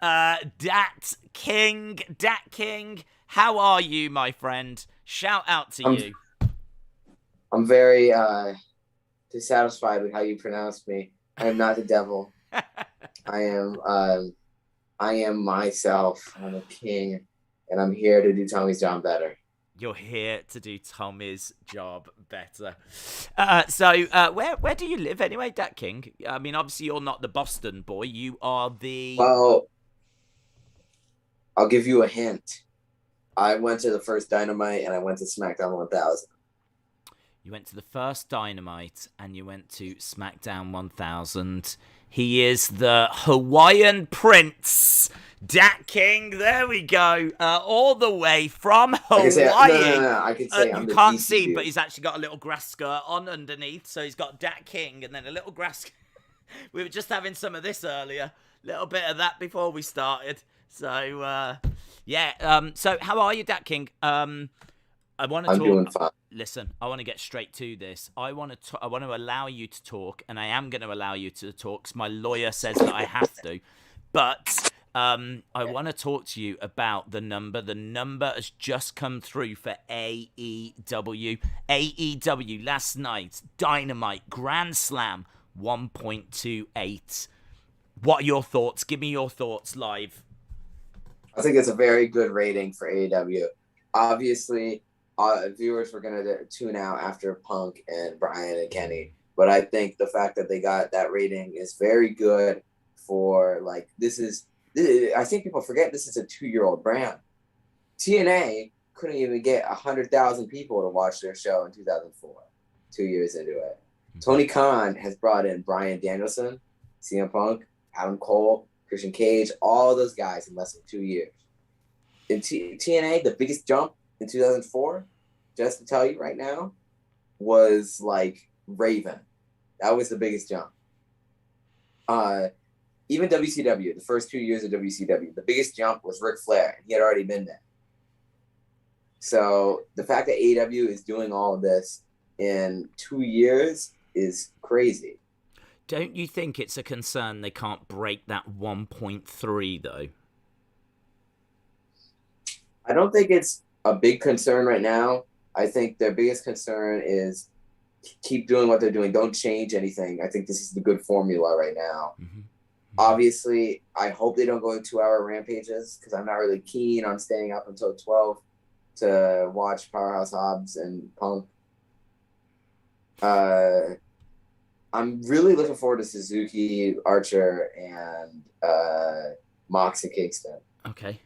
Dat King, how are you, my friend? Shout out to you. I'm very dissatisfied with how you pronounce me. I am not the devil. I am myself. I'm a king, and I'm here to do Tommy's job better. You're here to do Tommy's job better. So where do you live anyway, Dat King? I mean, obviously you're not the Boston boy. You are the... Well, I'll give you a hint. I went to the first Dynamite, and I went to SmackDown 1000. You went to the first Dynamite, and you went to SmackDown 1000. He is the Hawaiian Prince, Dat King. There we go. All the way from Hawaii. I can say I'm you the can't DC see, dude. but he's actually got a little grass skirt on underneath. So he's got Dat King and then a little grass. We were just having some of this earlier. Little bit of that before we started. So, yeah. So how are you, Dat King? I want to talk. Doing fine. Listen, I want to get straight to this. I want to allow you to talk, and I am going to allow you to talk because my lawyer says that I have to. But I want to talk to you about the number. The number has just come through for AEW. AEW last night, Dynamite Grand Slam 1.28. What are your thoughts? Give me your thoughts live. I think it's a very good rating for AEW. Obviously, viewers were going to tune out after Punk and Bryan and Kenny. But I think the fact that they got that rating is very good for, like, I think people forget this is a 2-year-old brand. TNA couldn't even get 100,000 people to watch their show in 2004, 2 years into it. Tony Khan has brought in Bryan Danielson, CM Punk, Adam Cole, Christian Cage, all those guys in less than 2 years. In TNA, the biggest jump in 2004, just to tell you right now, was like Raven. That was the biggest jump. Even WCW, the first 2 years of WCW, the biggest jump was Ric Flair, and he had already been there. So the fact that AEW is doing all of this in 2 years is crazy. Don't you think it's a concern they can't break that 1.3 though? I don't think it's a big concern right now. I think their biggest concern is keep doing what they're doing. Don't change anything. I think this is the good formula right now. Mm-hmm. Obviously, I hope they don't go in 2-hour rampages because I'm not really keen on staying up until 12 to watch Powerhouse Hobbs and Punk. I'm really looking forward to Suzuki, Archer, and Mox and Kingston. Okay.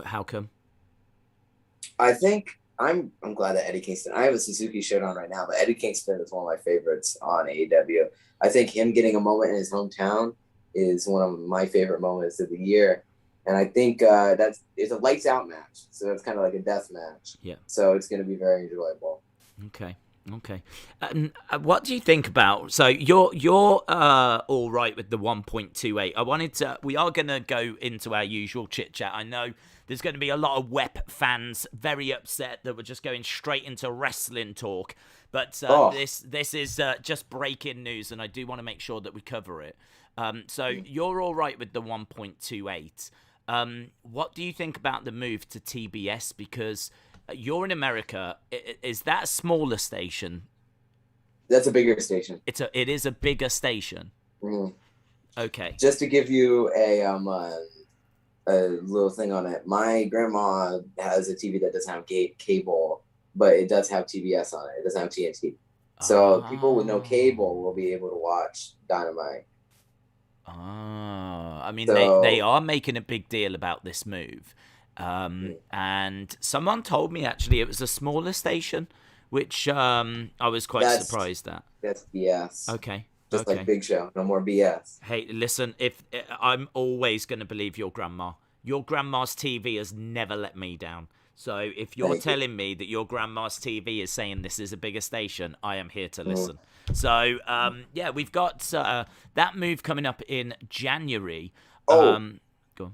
How come? I think I'm glad that Eddie Kingston. I have a Suzuki shirt on right now, but Eddie Kingston is one of my favorites on AEW. I think him getting a moment in his hometown is one of my favorite moments of the year. And I think it's a lights out match, so it's kind of like a death match. Yeah. So it's going to be very enjoyable. Okay. What do you think about? So you're all right with the 1.28. We are going to go into our usual chit chat. I know there's going to be a lot of WEP fans very upset that we're just going straight into wrestling talk. But this is just breaking news, and I do want to make sure that we cover it. So you're all right with the 1.28. What do you think about the move to TBS? Because you're in America. Is that a smaller station? That's a bigger station. It is a bigger station. Mm-hmm. Okay. Just to give you a little thing on it, my grandma has a TV that doesn't have cable, but it does have TBS on it. It doesn't have TNT. So people with no cable will be able to watch Dynamite. I mean, they are making a big deal about this move. And someone told me actually it was a smaller station, which I was quite surprised at. That's BS. Okay. Just like Big Show, no more BS. Hey, listen, if I'm always going to believe your grandma. Your grandma's TV has never let me down. So if you're telling me that your grandma's TV is saying this is a bigger station, I am here to listen. So, yeah, we've got that move coming up in January. Go on.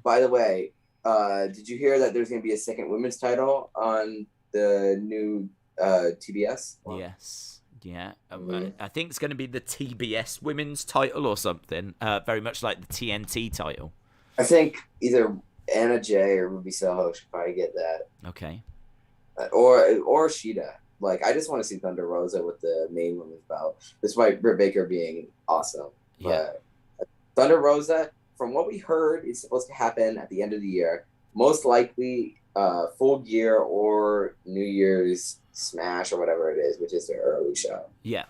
By the way, did you hear that there's going to be a second women's title on the new TBS? Yes. Yeah. I think it's going to be the TBS women's title or something, very much like the TNT title. I think either Anna Jay or Ruby Soho should probably get that. Okay. Or Sheeta. Like, I just want to see Thunder Rosa with the main women's belt, despite Britt Baker being awesome. Yeah. But Thunder Rosa, from what we heard, is supposed to happen at the end of the year. Most likely Full Gear or New Year's Smash or whatever it is, which is their early show. Yeah.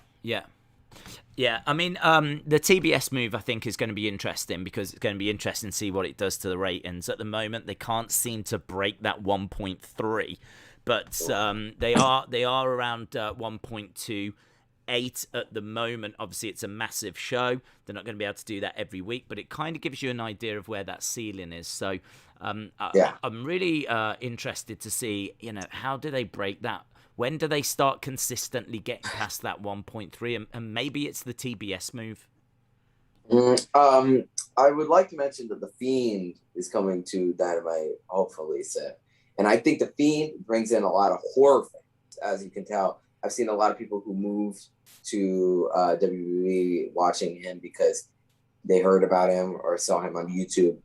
I mean, the TBS move I think is going to be interesting because it's going to be interesting to see what it does to the ratings. At the moment, they can't seem to break that 1.3, but they are around 1.28 at the moment. Obviously, it's a massive show. They're not going to be able to do that every week, but it kind of gives you an idea of where that ceiling is. So, I'm really interested to see, how do they break that. When do they start consistently getting past that 1.3? And maybe it's the TBS move. I would like to mention that The Fiend is coming to Dynamite, hopefully, soon. And I think The Fiend brings in a lot of horror fans, as you can tell. I've seen a lot of people who moved to WWE watching him because they heard about him or saw him on YouTube.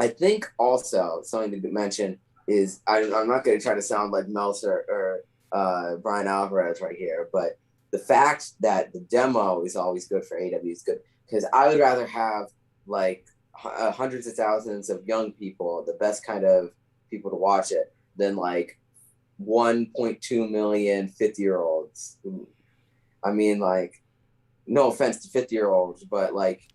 I think also something to mention is I'm not going to try to sound like Meltzer or Brian Alvarez right here, but the fact that the demo is always good for AEW is good because I would rather have like hundreds of thousands of young people, the best kind of people to watch it, than like 1.2 million 50-year-olds. I mean, like, no offense to 50-year-olds, but like,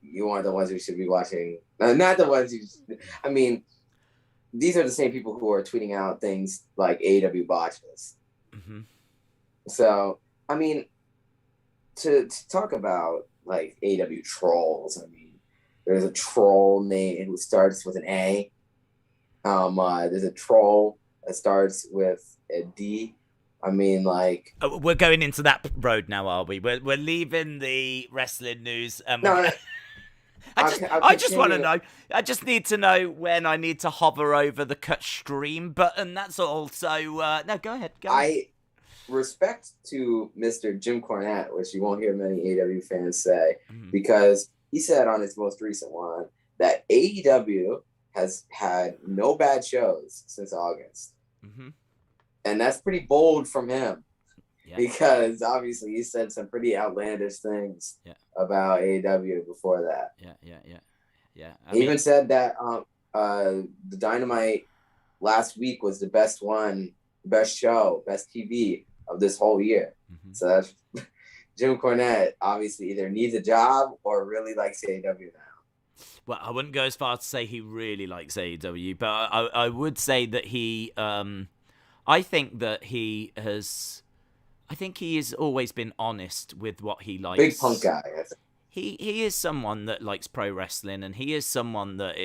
you are the ones who should be watching. Not the ones who. I mean. These are the same people who are tweeting out things like AEW botches. Mm-hmm. So, I mean, to talk about like AEW trolls, I mean, there's a troll name who starts with an A. There's a troll that starts with a D. I mean, like... We're going into that road now, are we? We're leaving the wrestling news. No, I just want to know. I just need to know when I need to hover over the cut stream button. That's all. So, no, go ahead. Respect to Mr. Jim Cornette, which you won't hear many AEW fans say, because he said on his most recent one that AEW has had no bad shows since August. Mm-hmm. And that's pretty bold from him. Yeah. Because obviously he said some pretty outlandish things about AEW before that. Yeah. He even said that the Dynamite last week was the best show, best TV of this whole year. Mm-hmm. So that's Jim Cornette obviously either needs a job or really likes AEW now. Well, I wouldn't go as far as to say he really likes AEW, but I would say that he I think he has always been honest with what he likes. Big Punk guy, I think. He is someone that likes pro wrestling, and he is someone that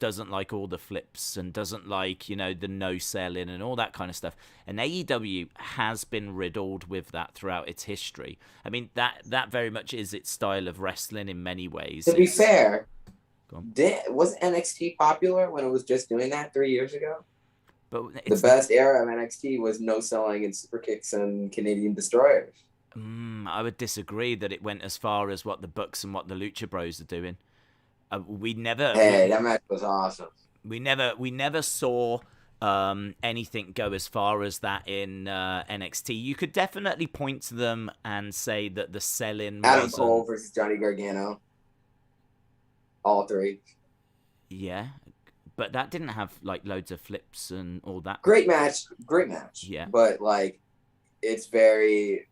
doesn't like all the flips and doesn't like, the no selling and all that kind of stuff. And AEW has been riddled with that throughout its history. I mean, that very much is its style of wrestling in many ways. To be fair, wasn't NXT popular when it was just doing that 3 years ago? But the best era of NXT was no selling and super kicks and Canadian destroyers. I would disagree that it went as far as what the Bucks and what the Lucha Bros are doing. That match was awesome. We never saw anything go as far as that in NXT. You could definitely point to them and say that the selling Adam Cole versus Johnny Gargano. All three. Yeah. But that didn't have like loads of flips and all that. Great match. Yeah. But like, it's very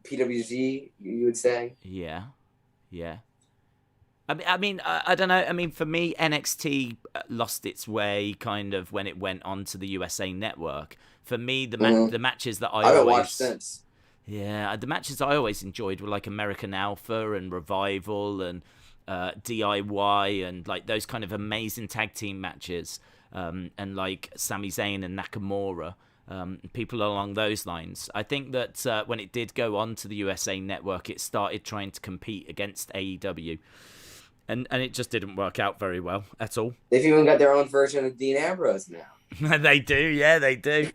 PWG, you would say. Yeah. I mean, I don't know. I mean, for me, NXT lost its way kind of when it went onto the USA Network. For me, the matches that I haven't watched since. Yeah, the matches I always enjoyed were like American Alpha and Revival and DIY and like those kind of amazing tag team matches, and like Sami Zayn and Nakamura, people along those lines. I think that when it did go on to the USA Network, it started trying to compete against AEW, and it just didn't work out very well at all. They've even got their own version of Dean Ambrose now. They do, yeah, they do.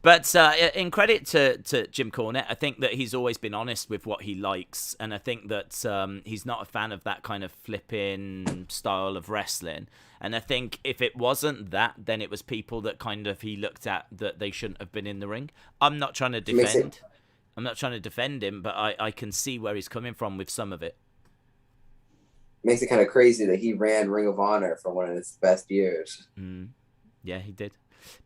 But in credit to Jim Cornette, I think that he's always been honest with what he likes, and I think that he's not a fan of that kind of flipping style of wrestling. And I think if it wasn't that, then it was people that kind of he looked at that they shouldn't have been in the ring. I'm not trying to defend. I'm not trying to defend him, but I can see where he's coming from with some of it. Makes it kind of crazy that he ran Ring of Honor for one of his best years. Yeah, he did.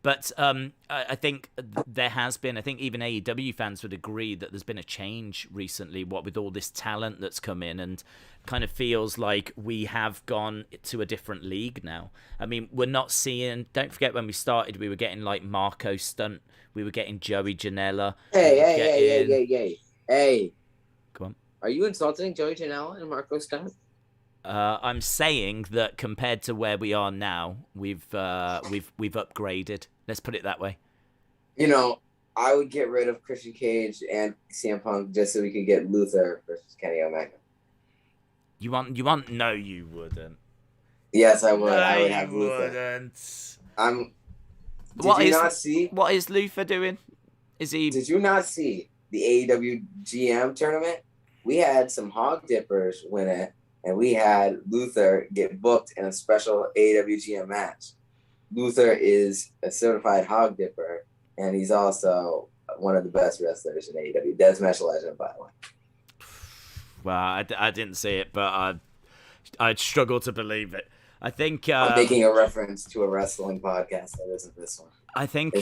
But I think there has been, I think even AEW fans would agree that there's been a change recently, what with all this talent that's come in, and kind of feels like we have gone to a different league now. I mean, we're not seeing, don't forget when we started, we were getting like Marco Stunt, we were getting Joey Janela. Hey. Come on. Are you insulting Joey Janela and Marco Stunt? I'm saying that compared to where we are now, we've upgraded. Let's put it that way. You know, I would get rid of Christian Cage and CM Punk just so we could get Luther versus Kenny Omega. You want? No, you wouldn't. Yes, I would. No, I would have Luther. Wouldn't. Did you not see? What is Luther doing? Is he? Did you not see the AEW GM tournament? We had some hog dippers win it. And we had Luther get booked in a special AEW GM match. Luther is a certified hog dipper, and he's also one of the best wrestlers in AEW. Deathmatch legend, by the way. Well, I didn't see it, but I'd struggle to believe it. I think I'm making a reference to a wrestling podcast that isn't this one. I think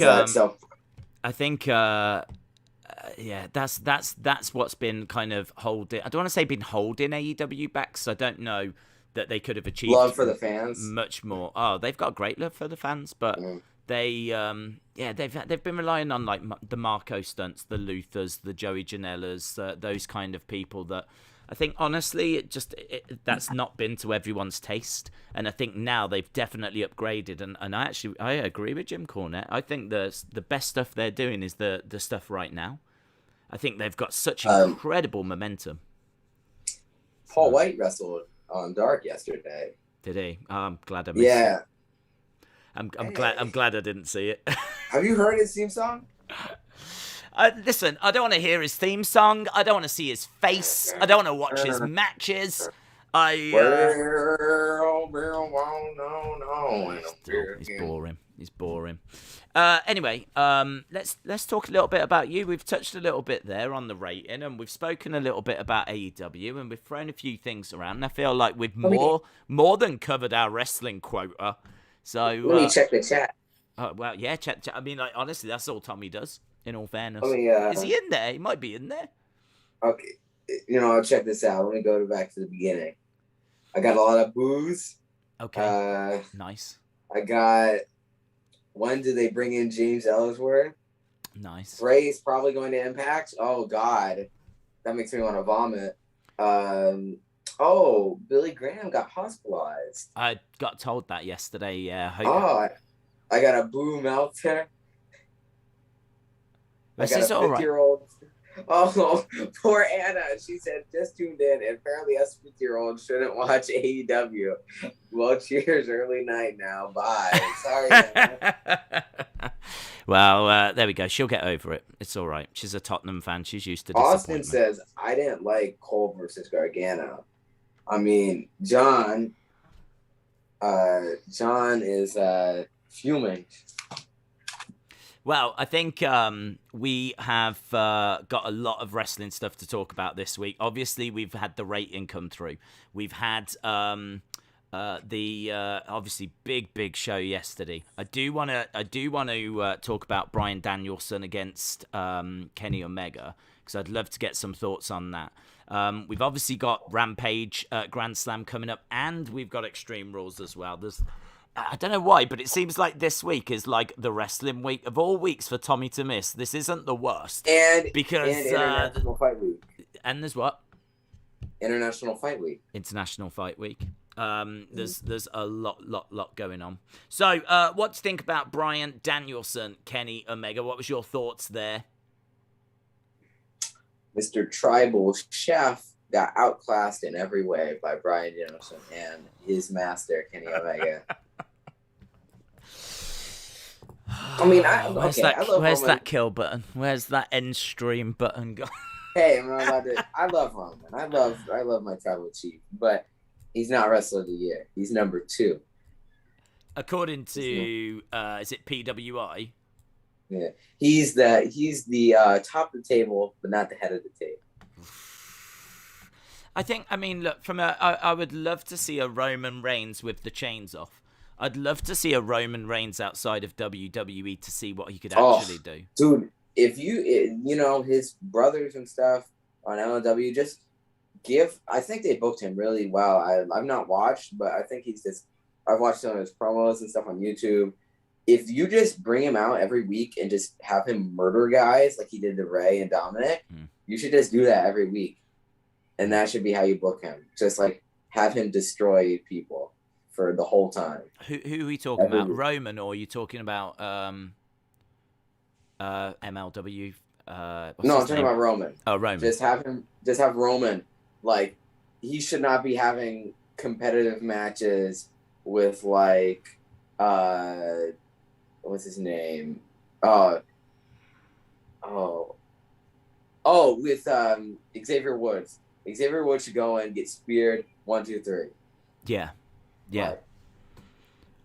yeah, that's what's been kind of holding. I don't want to say been holding AEW back, because I don't know that they could have achieved love for the fans much more. Oh, they've got great love for the fans, but they've been relying on like the Marco Stunts, the Luthers, the Joey Janellas, those kind of people that I think honestly that's not been to everyone's taste. And I think now they've definitely upgraded, and I agree with Jim Cornette. I think the best stuff they're doing is the stuff right now. I think they've got such incredible momentum. Paul White wrestled on Dark yesterday. Did he? I'm glad I missed it. I'm glad I didn't see it. Have you heard his theme song? Listen, I don't want to hear his theme song. I don't want to see his face. I don't want to watch his matches. He's boring. He's boring. Anyway, let's talk a little bit about you. We've touched a little bit there on the rating, and we've spoken a little bit about AEW, and we've thrown a few things around. And I feel like we've more than covered our wrestling quota. So let me check the chat. Oh well, yeah, check. I mean, like honestly, that's all Tommy does. In all fairness, is he in there? He might be in there. Okay, I'll check this out. Let me go back to the beginning. I got a lot of boos. Okay. Nice. I got. When do they bring in James Ellsworth? Nice. Bray's probably going to Impact. Oh God, that makes me want to vomit. Billy Graham got hospitalized. I got told that yesterday. Yeah. I got a boo Meltzer. This is all right. Oh, poor Anna. She said, just tuned in. And apparently us 50-year-olds shouldn't watch AEW. Well, cheers. Early night now. Bye. Sorry, Anna. Well, there we go. She'll get over it. It's all right. She's a Tottenham fan. She's used to disappointment. Austin says, I didn't like Cole versus Gargano. I mean, John is fuming. Well, I think we have got a lot of wrestling stuff to talk about this week. Obviously, we've had the rating come through. We've had the obviously big show yesterday. I do want to talk about Bryan Danielson against Kenny Omega, because I'd love to get some thoughts on that. We've obviously got Rampage Grand Slam coming up, and we've got Extreme Rules as well. I don't know why, but it seems like this week is like the wrestling week. Of all weeks for Tommy to miss, this isn't the worst. And International Fight Week. And there's what? International Fight Week. International Fight Week. There's a lot going on. So, what do you think about Bryan Danielson, Kenny Omega? What was your thoughts there? Mr. Tribal Chef got outclassed in every way by Bryan Danielson and his master, Kenny Omega. I mean, I love Roman. That kill button? Where's that end stream button gone? Hey, I'm not allowed to. I love Roman. I love my tribal chief, but he's not wrestler of the year. He's number 2. According to is it PWI? Yeah, he's the top of the table, but not the head of the table. I mean, look, I would love to see a Roman Reigns with the chains off. I'd love to see a Roman Reigns outside of WWE to see what he could actually do. Dude, if his brothers and stuff on LNW, just I think they booked him really well. I've not watched, but I think I've watched some of his promos and stuff on YouTube. If you just bring him out every week and just have him murder guys like he did to Ray and Dominic, you should just do that every week. And that should be how you book him. Just like have him destroy people for the whole time. Who are we talking about? Roman, or are you talking about MLW? No, I'm talking about Roman. Oh, Roman. Just have Roman. Like, he should not be having competitive matches with like what's his name? With Xavier Woods. Xavier Woods should go and get speared 1, 2, 3. Yeah. Right.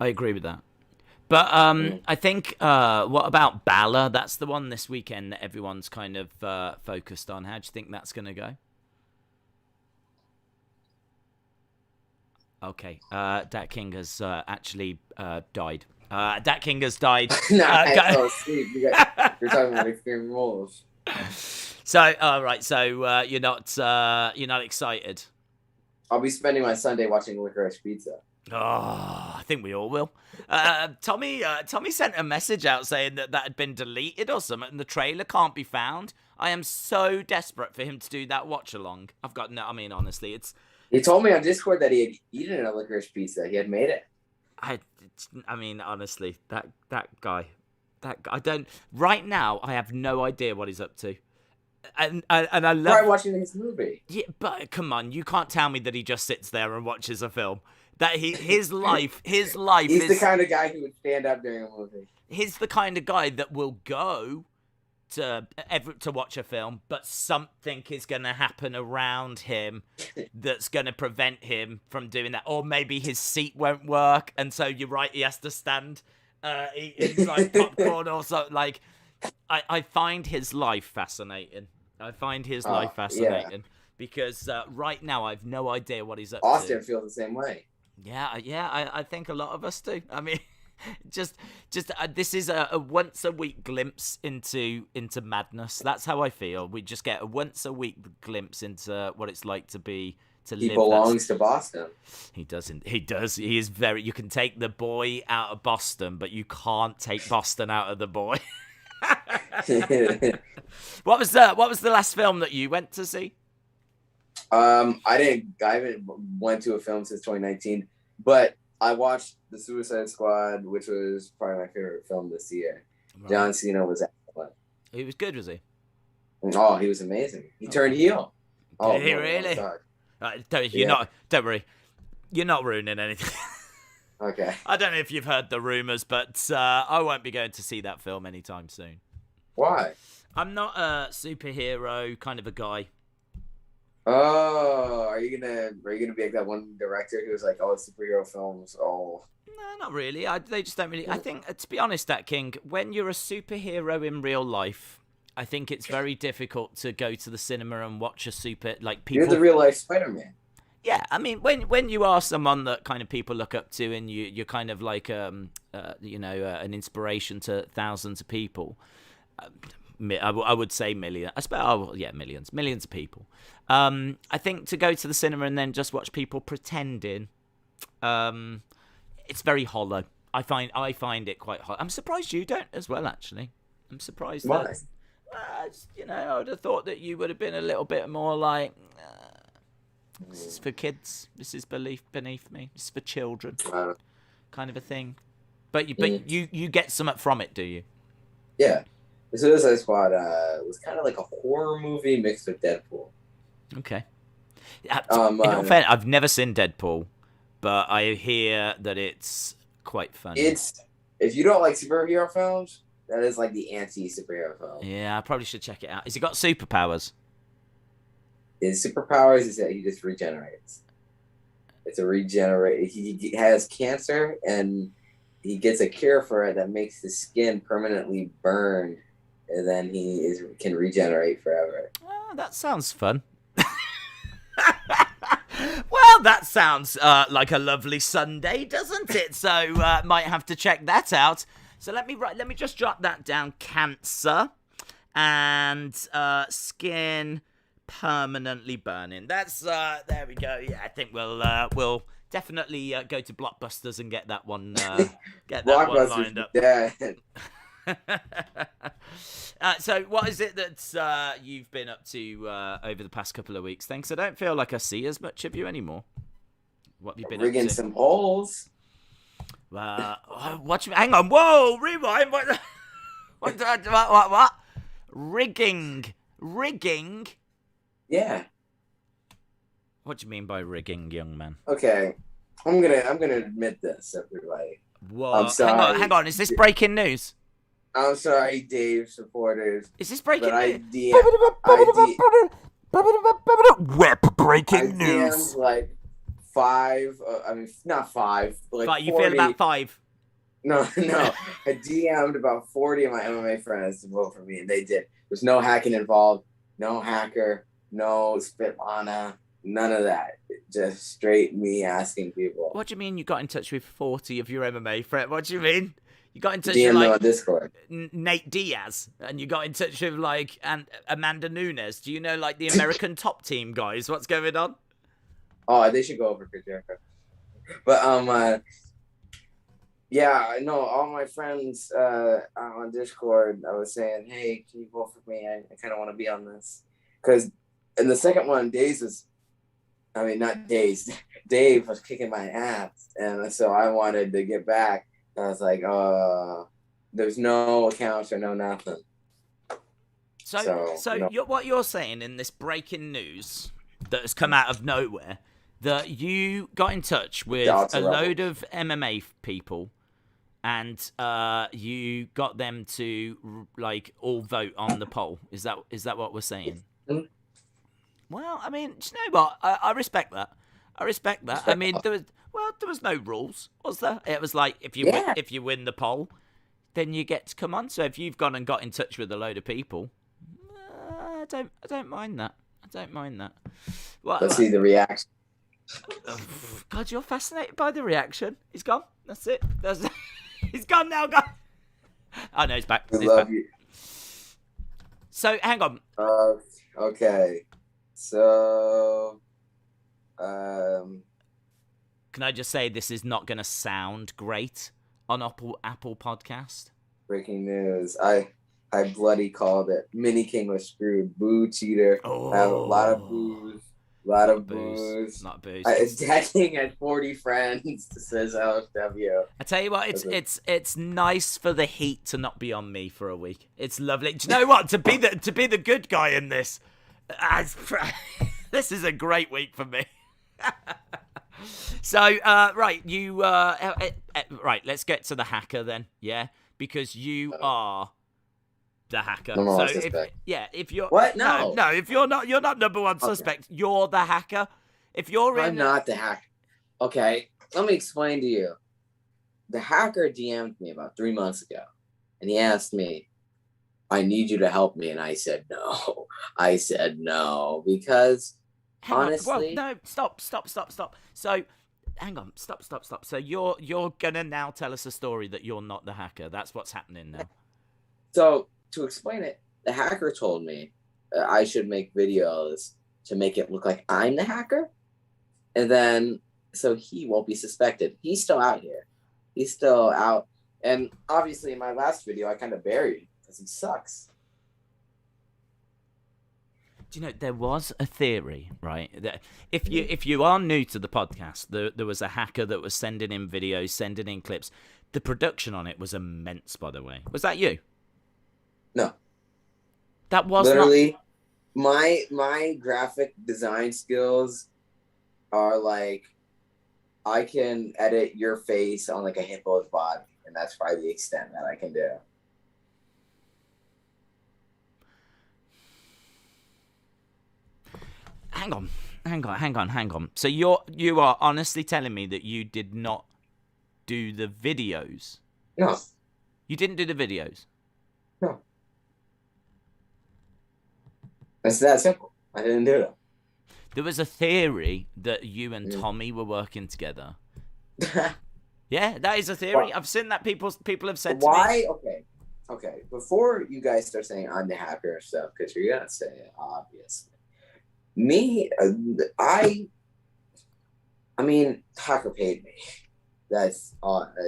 I agree with that. But I think what about Balor? That's the one this weekend that everyone's kind of focused on. How do you think that's going to go? Okay, Dat King has actually died. Dat King has died. I fell asleep. You're talking about Extreme Rules. So, all right. So you're not excited. I'll be spending my Sunday watching Licorice Pizza. Oh, I think we all will. Tommy sent a message out saying that had been deleted or something, and the trailer can't be found. I am so desperate for him to do that watch along. Honestly, it's. He told me on Discord that he had eaten a licorice pizza. He had made it. Honestly, that guy, I don't. Right now, I have no idea what he's up to. And I love. Try watching his movie. Yeah, but come on, you can't tell me that he just sits there and watches a film. That his life. He's the kind of guy who would stand up during a movie. He's the kind of guy that will go to watch a film, but something is going to happen around him that's going to prevent him from doing that. Or maybe his seat won't work, and so you're right, he has to stand eating like popcorn or something. Like, I find his life fascinating. Because right now I've no idea what he's up to. Austin feels the same way. Yeah, I think a lot of us do. I mean, just this is a once a week glimpse into madness. That's how I feel. We just get a once a week glimpse into what it's like to live. He belongs to Boston. He doesn't. He does. He is very. You can take the boy out of Boston, but you can't take Boston out of the boy. What was the last film that you went to see? I haven't went to a film since 2019, but I watched The Suicide Squad, which was probably my favorite film this year. Right. John Cena was excellent. He was good, was he? Oh, he was amazing. He turned heel. Did he really? Don't worry. You're not ruining anything. Okay. I don't know if you've heard the rumors, but I won't be going to see that film anytime soon. Why? I'm not a superhero kind of a guy. Oh, are you gonna be like that one director who was like, "Oh, superhero films"? Oh, no, not really. They just don't really. I think, to be honest, Dat King, when you're a superhero in real life, I think it's very difficult to go to the cinema and watch a people. You're the real life Spider-Man. Yeah, I mean, when you are someone that kind of people look up to, and you're kind of like an inspiration to thousands of people. I would say millions. Millions of people. I think to go to the cinema and then just watch people pretending, it's very hollow. I find it quite hollow. I'm surprised you don't as well. Actually, I'm surprised. Why? That I would have thought that you would have been a little bit more like, this is for kids. This is beneath me. This is for children, kind of a thing. But you get something from it, do you? Yeah. The Suicide Squad was kind of like a horror movie mixed with Deadpool. Okay. In all fairness, I've never seen Deadpool, but I hear that it's quite funny. if you don't like superhero films, that is like the anti-superhero film. Yeah, I probably should check it out. Has he got superpowers? His superpowers is that he just regenerates. It's a regenerate. He has cancer and he gets a cure for it that makes his skin permanently burned, and then can regenerate forever. Oh, that sounds fun. Well, that sounds like a lovely Sunday, doesn't it? So might have to check that out. So let me just jot that down. Cancer and skin permanently burning. That's there we go. Yeah, I think we'll definitely go to Blockbusters and get that one lined up. Yeah. So what is it that you've been up to over the past couple of weeks? Thanks. I don't feel like I see as much of you anymore. What have you been rigging up to? some holes. Hang on. Whoa, rewind. What? Rigging. Yeah. What do you mean by rigging, young man? Okay, I'm gonna admit this, everybody. Whoa. I'm sorry. Hang on. Is this breaking news? I'm sorry, Dave supporters. Is this breaking news? Web breaking news. Like 5. Not 5. But like You 40. feel about 5? No. I DM'd about 40 of my MMA friends to vote for me, and they did. There's no hacking involved. No hacker. No Spitlana. None of that. Just straight me asking people. What do you mean you got in touch with 40 of your MMA friends? What do you mean? You got in touch DM with like on Discord. Nate Diaz, and you got in touch with like Amanda Nunes. Do you know like the American Top Team guys? What's going on? Oh, they should go over for Jericho. But yeah, I know all my friends on Discord. I was saying, hey, can you vote for me? I kind of want to be on this because in the second one, Dave was kicking my ass, and so I wanted to get back. I was like, there's no accounts or no nothing. So what you're saying in this breaking news that has come out of nowhere, that you got in touch with a load of MMA people, and you got them to like all vote on the poll. Is that what we're saying? Mm-hmm. Well, I mean, do you know what? I respect that. I mean, there was no rules, was there? It was like if you win the poll, then you get to come on. So if you've gone and got in touch with a load of people, I don't mind that. Let's see the reaction. God, you're fascinated by the reaction. He's gone. That's it. He's gone now. Oh no, he's back. I love you. So hang on. Okay. So. Can I just say this is not going to sound great on Apple Podcast? Breaking news. I bloody called it. Mini King was screwed. Boo, cheater. Oh. I have a lot of boos. Not booze. Dad King had 40 friends, says LFW. I tell you what, it's nice for the heat to not be on me for a week. It's lovely. Do you know what? To be the good guy in this, this is a great week for me. So, right, right, let's get to the hacker then, yeah? Because you are the hacker. So if you're what? No, if you're not number one suspect. Okay. You're the hacker. I'm not the hacker. Okay, let me explain to you. The hacker DM'd me about 3 months ago, and he asked me, "I need you to help me," and I said no. Because honestly, no, stop. So, hang on, stop. So you're gonna now tell us a story that you're not the hacker. That's what's happening now. So to explain it, the hacker told me I should make videos to make it look like I'm the hacker, and then so he won't be suspected. He's still out here. He's still out, and obviously in my last video I kind of buried him because he sucks. Do you know, there was a theory, right, that if you are new to the podcast, there was a hacker that was sending in videos, sending in clips. The production on it was immense, by the way. Was that you? No. That was literally my graphic design skills are like I can edit your face on like a hippo's body and that's probably the extent that I can do. Hang on. So you are honestly telling me that you did not do the videos? No. You didn't do the videos? No. It's that simple. I didn't do it. There was a theory that you and Tommy were working together. Yeah, that is a theory. Well, I've seen that people have said why? To me. Okay. Before you guys start saying I'm the hacker and stuff, because you're gonna say it, obviously. Me, I mean, hacker paid me. That's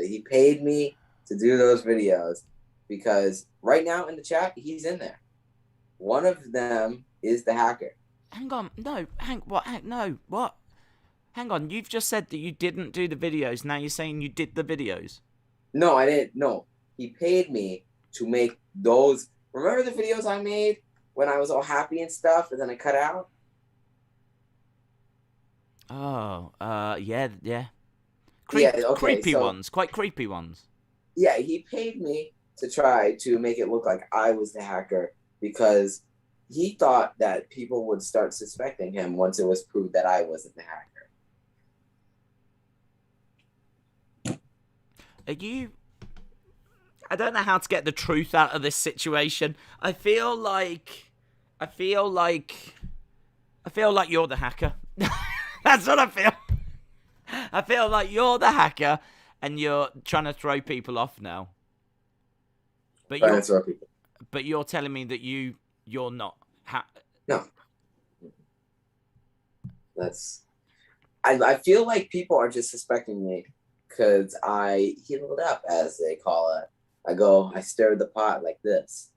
he paid me to do those videos because right now in the chat he's in there. One of them is the hacker. Hang on, no, what? Hang on, you've just said that you didn't do the videos. Now you're saying you did the videos. No, I didn't. No, he paid me to make those. Remember the videos I made when I was all happy and stuff, and then I cut out? Oh, yeah. Okay, creepy ones, quite creepy ones. Yeah, he paid me to try to make it look like I was the hacker because he thought that people would start suspecting him once it was proved that I wasn't the hacker. I don't know how to get the truth out of this situation. I feel like you're the hacker. That's what I feel. I feel like you're the hacker and you're trying to throw people off now. But you're telling me that you're not. No. I feel like people are just suspecting me because I healed up, as they call it. I stirred the pot like this.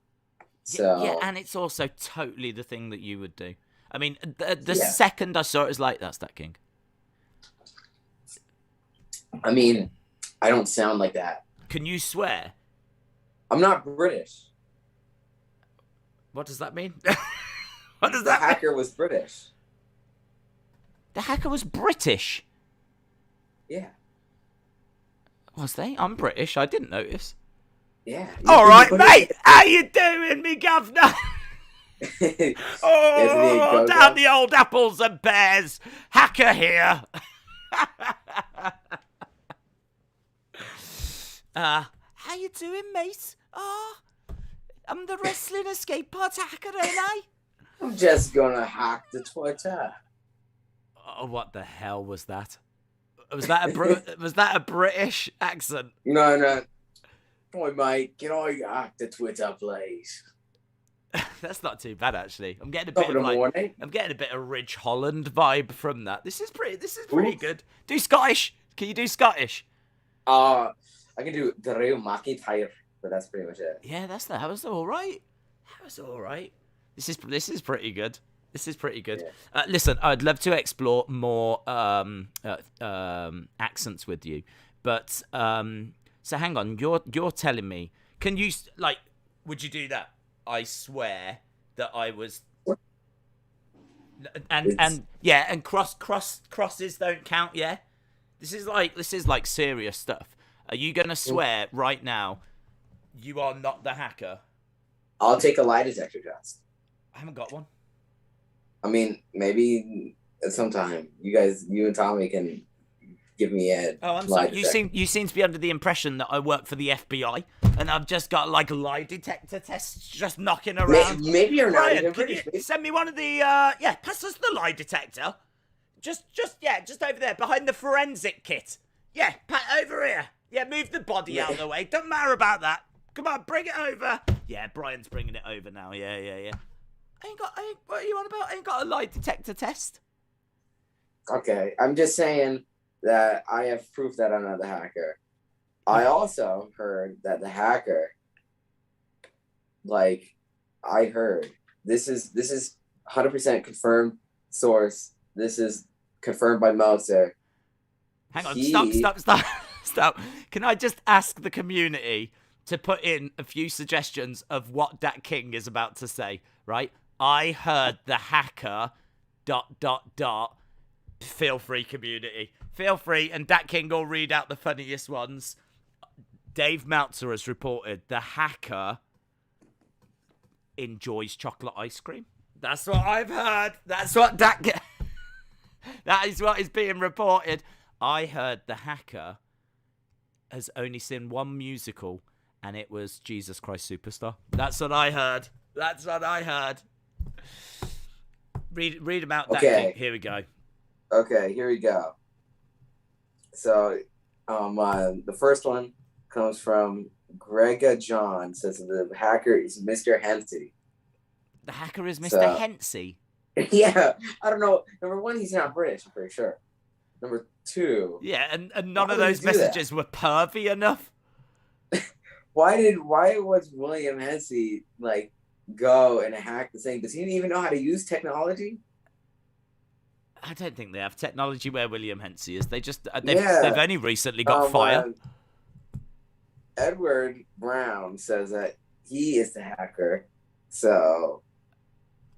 So yeah, and it's also totally the thing that you would do. I mean, the second I saw it was like, that's that King. I mean, I don't sound like that. Can you swear? I'm not British. What does that mean? What does that mean? The hacker was British. The hacker was British? Yeah. Was they? I'm British. I didn't notice. Yeah. All right, mate. How you doing, me governor? Oh, down the old apples and pears. Hacker here. How you doing, mate? I'm the wrestling escape pod hacker, ain't I? I'm just gonna hack the Twitter. Oh, what the hell was that? Was that a British accent? No. Boy, mate, can I hack the Twitter, please? That's not too bad, actually. I'm getting a bit of Ridge Holland vibe from that. This is pretty good. Do Scottish. Can you do Scottish? I can do Drew McIntyre, but that's pretty much it. Yeah, that was all right. This is pretty good. Yeah. Listen, I'd love to explore more accents with you, but so hang on. You're telling me? Can you would you do that? I swear that I was, and crosses don't count. Yeah, this is like serious stuff. Are you gonna swear right now you are not the hacker? I'll take a lie detector test. I haven't got one. I mean, maybe sometime you and Tommy can give me a. Oh, I'm sorry. You seem to be under the impression that I work for the FBI and I've just got like lie detector tests just knocking around. Maybe you're not. Brian, can you send me one of the? Pass us the lie detector. Just over there behind the forensic kit. Yeah, over here. Yeah, move the body out of the way. Don't matter about that. Come on, bring it over. Yeah, Brian's bringing it over now. Yeah. What are you on about? I ain't got a lie detector test. Okay, I'm just saying that I have proof that I'm not the hacker. I also heard that the hacker, I heard this is 100% confirmed source. This is confirmed by Meltzer. Hang on, stop. Can I just ask the community to put in a few suggestions of what Dat King is about to say, right? I heard the hacker, ... Feel free, community. Feel free, and Dat King will read out the funniest ones. Dave Meltzer has reported the hacker enjoys chocolate ice cream. That's what I've heard. That's what that is what is being reported. I heard the hacker has only seen one musical, and it was Jesus Christ Superstar. That's what I heard. Read about that. Okay. Here we go. Okay, here we go. So, the first one comes from Grega John. Says the hacker is Mr. Hensey. The hacker is Mr. Hensey. Yeah, I don't know. Number one, he's not British. I'm pretty sure. Number two. Yeah, and none of those messages were pervy enough. Why was William Hensey like go and hack the thing? Does he even know how to use technology? I don't think they have technology where William Hensey is. They've only recently got fire. Edward Brown says that he is the hacker. So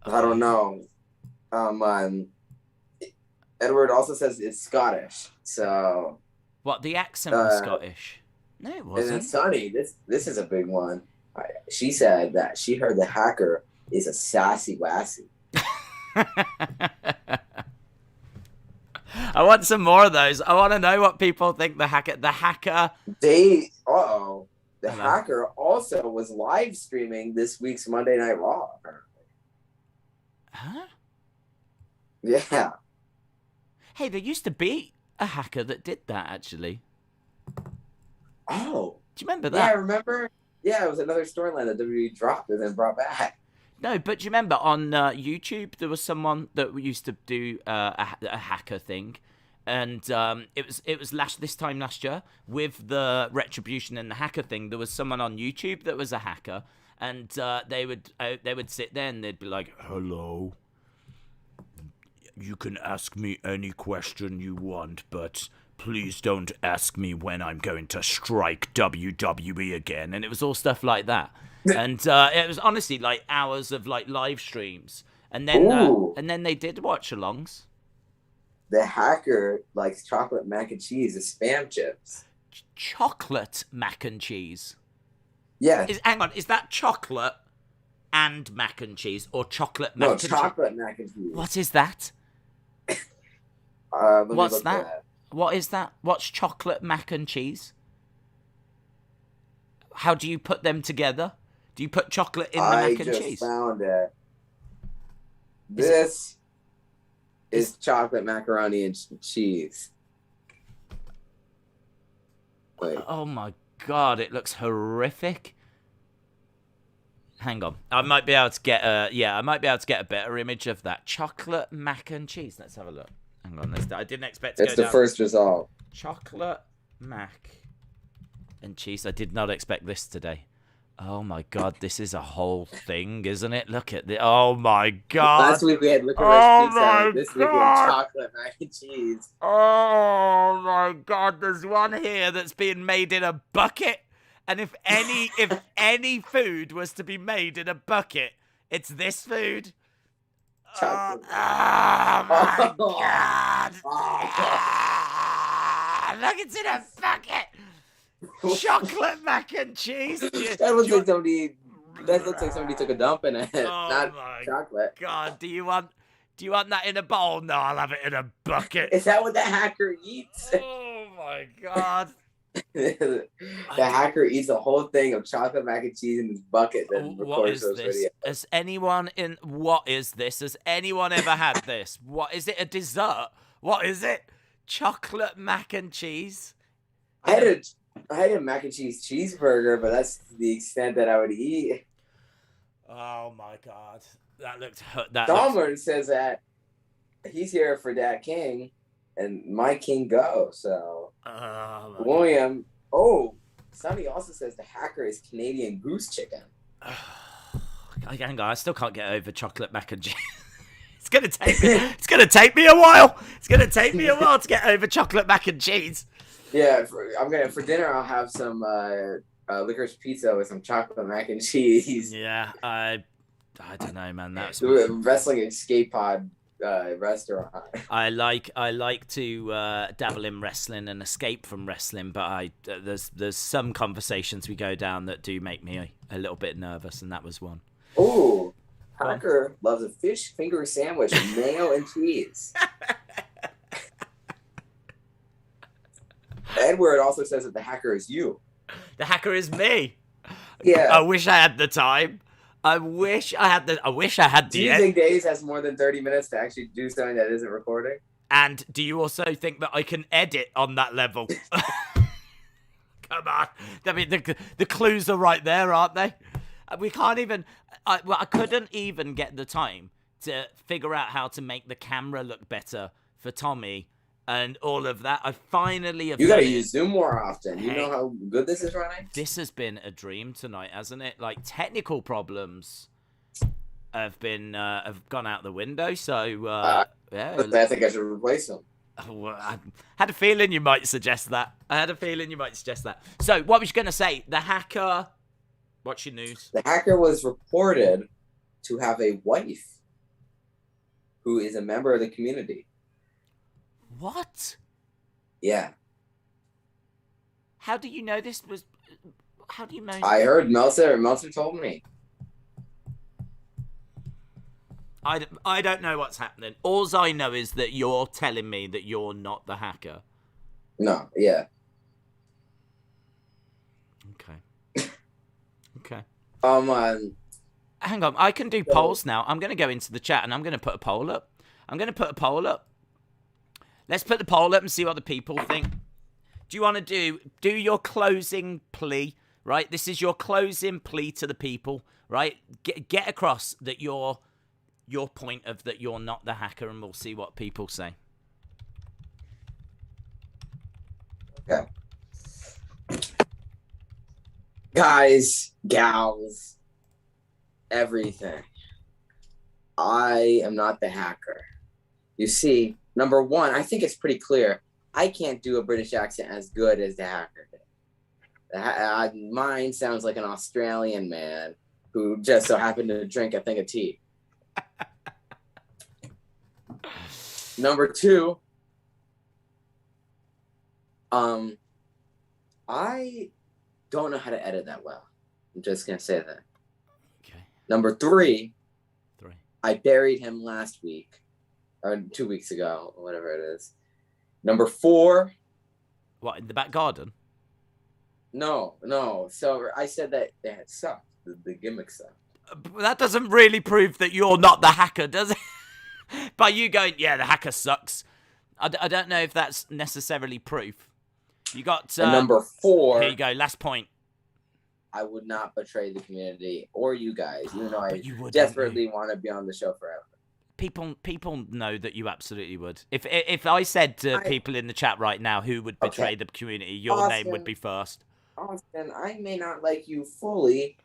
I don't know. Edward also says it's Scottish. So what, the accent was Scottish? No, it wasn't. And then Sonny, this is a big one. She said that she heard the hacker is a sassy wassy. I want some more of those. I want to know what people think the hacker. The hacker also was live streaming this week's Monday Night Raw. Apparently. Huh? Yeah. Hey, there used to be a hacker that did that, actually. Oh. Do you remember that? Yeah, I remember. Yeah, it was another storyline that WWE dropped and then brought back. No, but do you remember on YouTube there was someone that used to do a hacker thing, and it was this time last year with the Retribution and the hacker thing. There was someone on YouTube that was a hacker, and they would sit there and they'd be like, "Hello, you can ask me any question you want, but please don't ask me when I'm going to strike WWE again." And it was all stuff like that. And it was honestly like hours of like live streams. And then they did watch-alongs. The hacker likes chocolate mac and cheese as Spam chips. Chocolate mac and cheese? Yeah. Hang on, is that chocolate and mac and cheese or chocolate mac and cheese? No, chocolate mac and cheese. What is that? What's that? What is that? What's chocolate mac and cheese? How do you put them together? Do you put chocolate in the mac and cheese? I just found it. This is chocolate macaroni and cheese. Wait. Oh my god, it looks horrific. Hang on, I might be able to get a better image of that chocolate mac and cheese. Let's have a look. Hang on, I didn't expect to. It's the first result. Chocolate mac and cheese. I did not expect this today. Oh my god, this is a whole thing, isn't it? Look at the. Oh my god. Last week we had licorice pizza. This week we had chocolate mac and cheese. Oh my god, there's one here that's being made in a bucket. And if any food was to be made in a bucket, it's this food. Chocolate. Oh my god. Look, it's in a bucket. Chocolate mac and cheese. That looks like somebody took a dump in it. Oh not my chocolate. God, do you want that in a bowl? No, I'll have it in a bucket. Is that what the hacker eats? Oh my god. The hacker eats a whole thing of chocolate mac and cheese in this bucket then records those videos. What is this? Has anyone ever had this? What is it? A dessert? What is it? Chocolate mac and cheese? I had a mac and cheese cheeseburger, but that's the extent that I would eat. Oh my god, Dahmer says that he's here for Dat King, and my king go. So William. Oh, Sonny also says the hacker is Canadian goose chicken. Hang on, I still can't get over chocolate mac and cheese. It's gonna take me a while. It's gonna take me a while to get over chocolate mac and cheese. Yeah, for dinner I'll have some licorice pizza with some chocolate mac and cheese. Yeah, I don't know, man. That's wrestling escape pod restaurant. I like to dabble in wrestling and escape from wrestling, but there's some conversations we go down that do make me a little bit nervous, and that was one. Ooh, Hacker loves a fish finger sandwich with mayo and cheese. Edward also says that the hacker is you. The hacker is me. Yeah. I wish I had the time. I wish I had the. Do you think Daze has more than 30 minutes to actually do something that isn't recording? And do you also think that I can edit on that level? Come on. I mean, the clues are right there, aren't they? We can't even. I couldn't even get the time to figure out how to make the camera look better for Tommy and all of that. I finally have. You gotta use Zoom more often. Hey, you know how good this is running? This has been a dream tonight, hasn't it? Like, technical problems have gone out the window. So yeah, I think I should replace them. Well, I had a feeling you might suggest that. So, what was you gonna say? The hacker. What's your news? The hacker was reported to have a wife who is a member of the community. What? Yeah. How do you know this was? How do you know? I heard Meltzer told me. I don't know what's happening. All I know is that you're telling me that you're not the hacker. No, yeah. Okay. Okay. Hang on, I can do polls now. I'm going to go into the chat and I'm going to put a poll up. Let's put the poll up and see what the people think. Do you want to do your closing plea, right? This is your closing plea to the people, right? Get across that your point of that you're not the hacker, and we'll see what people say. Okay. Guys, gals, everything. I am not the hacker. You see, number one, I think it's pretty clear. I can't do a British accent as good as the hacker did. Mine sounds like an Australian man who just so happened to drink a thing of tea. Number two, I don't know how to edit that well. I'm just going to say that. Okay. Number three, I buried him last week, or 2 weeks ago, or whatever it is. Number four. What, in the back garden? No. So I said that it sucked. The gimmick sucked. That doesn't really prove that you're not the hacker, does it? By you going, yeah, the hacker sucks. I don't know if that's necessarily proof. You got... number four... Here you go, last point. I would not betray the community or you guys, even though I would, desperately want to be on the show forever. People know that you absolutely would. If I said to people in the chat right now who would betray the community, your name would be first. Austin, I may not like you fully,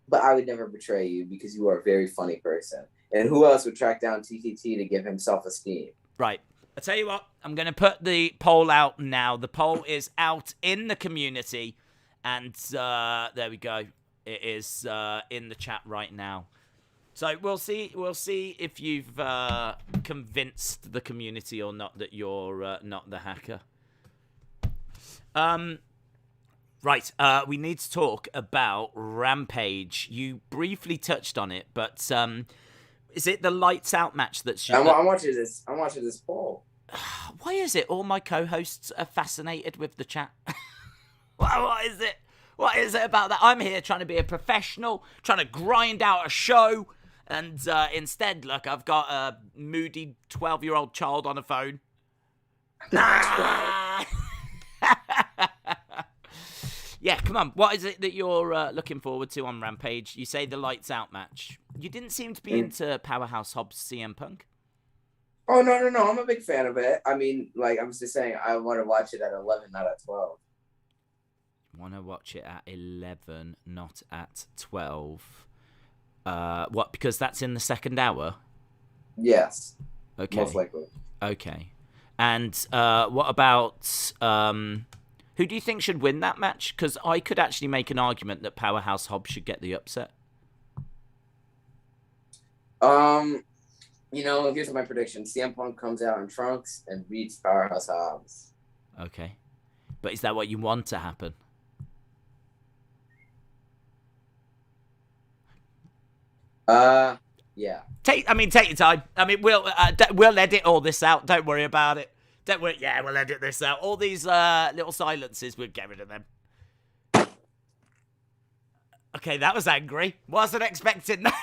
but I would never betray you because you are a very funny person. And who else would track down TTT to give him self-esteem? Right. I'll tell you what, I'm going to put the poll out now. The poll is out in the community. And there we go. It is in the chat right now. So we'll see if you've convinced the community or not that you're not the hacker. Right. We need to talk about Rampage. You briefly touched on it, but is it the lights out match that's? I'm watching this. I'm watching this poll. Why is it all my co-hosts are fascinated with the chat? What is it? What is it about that? I'm here trying to be a professional, trying to grind out a show, and instead, look, I've got a moody 12-year-old child on a phone. Yeah, come on. What is it that you're looking forward to on Rampage? You say the lights out match. You didn't seem to be into Powerhouse Hobbs CM Punk. Oh, no. I'm a big fan of it. I mean, like, I'm just saying, I want to watch it at 11, not at 12. Want to watch it at 11, not at 12. What, because that's in the second hour? Yes. Okay. Most likely. Okay. And what about... who do you think should win that match? Because I could actually make an argument that Powerhouse Hobbs should get the upset. Here's my prediction. CM Punk comes out in trunks and beats Powerhouse Hobbs. Okay. But is that what you want to happen? Yeah. Take your time. I mean, we'll edit all this out. Don't worry about it. Don't worry. Yeah, we'll edit this out. All these little silences, we'll get rid of them. Okay, that was angry. Wasn't expecting that.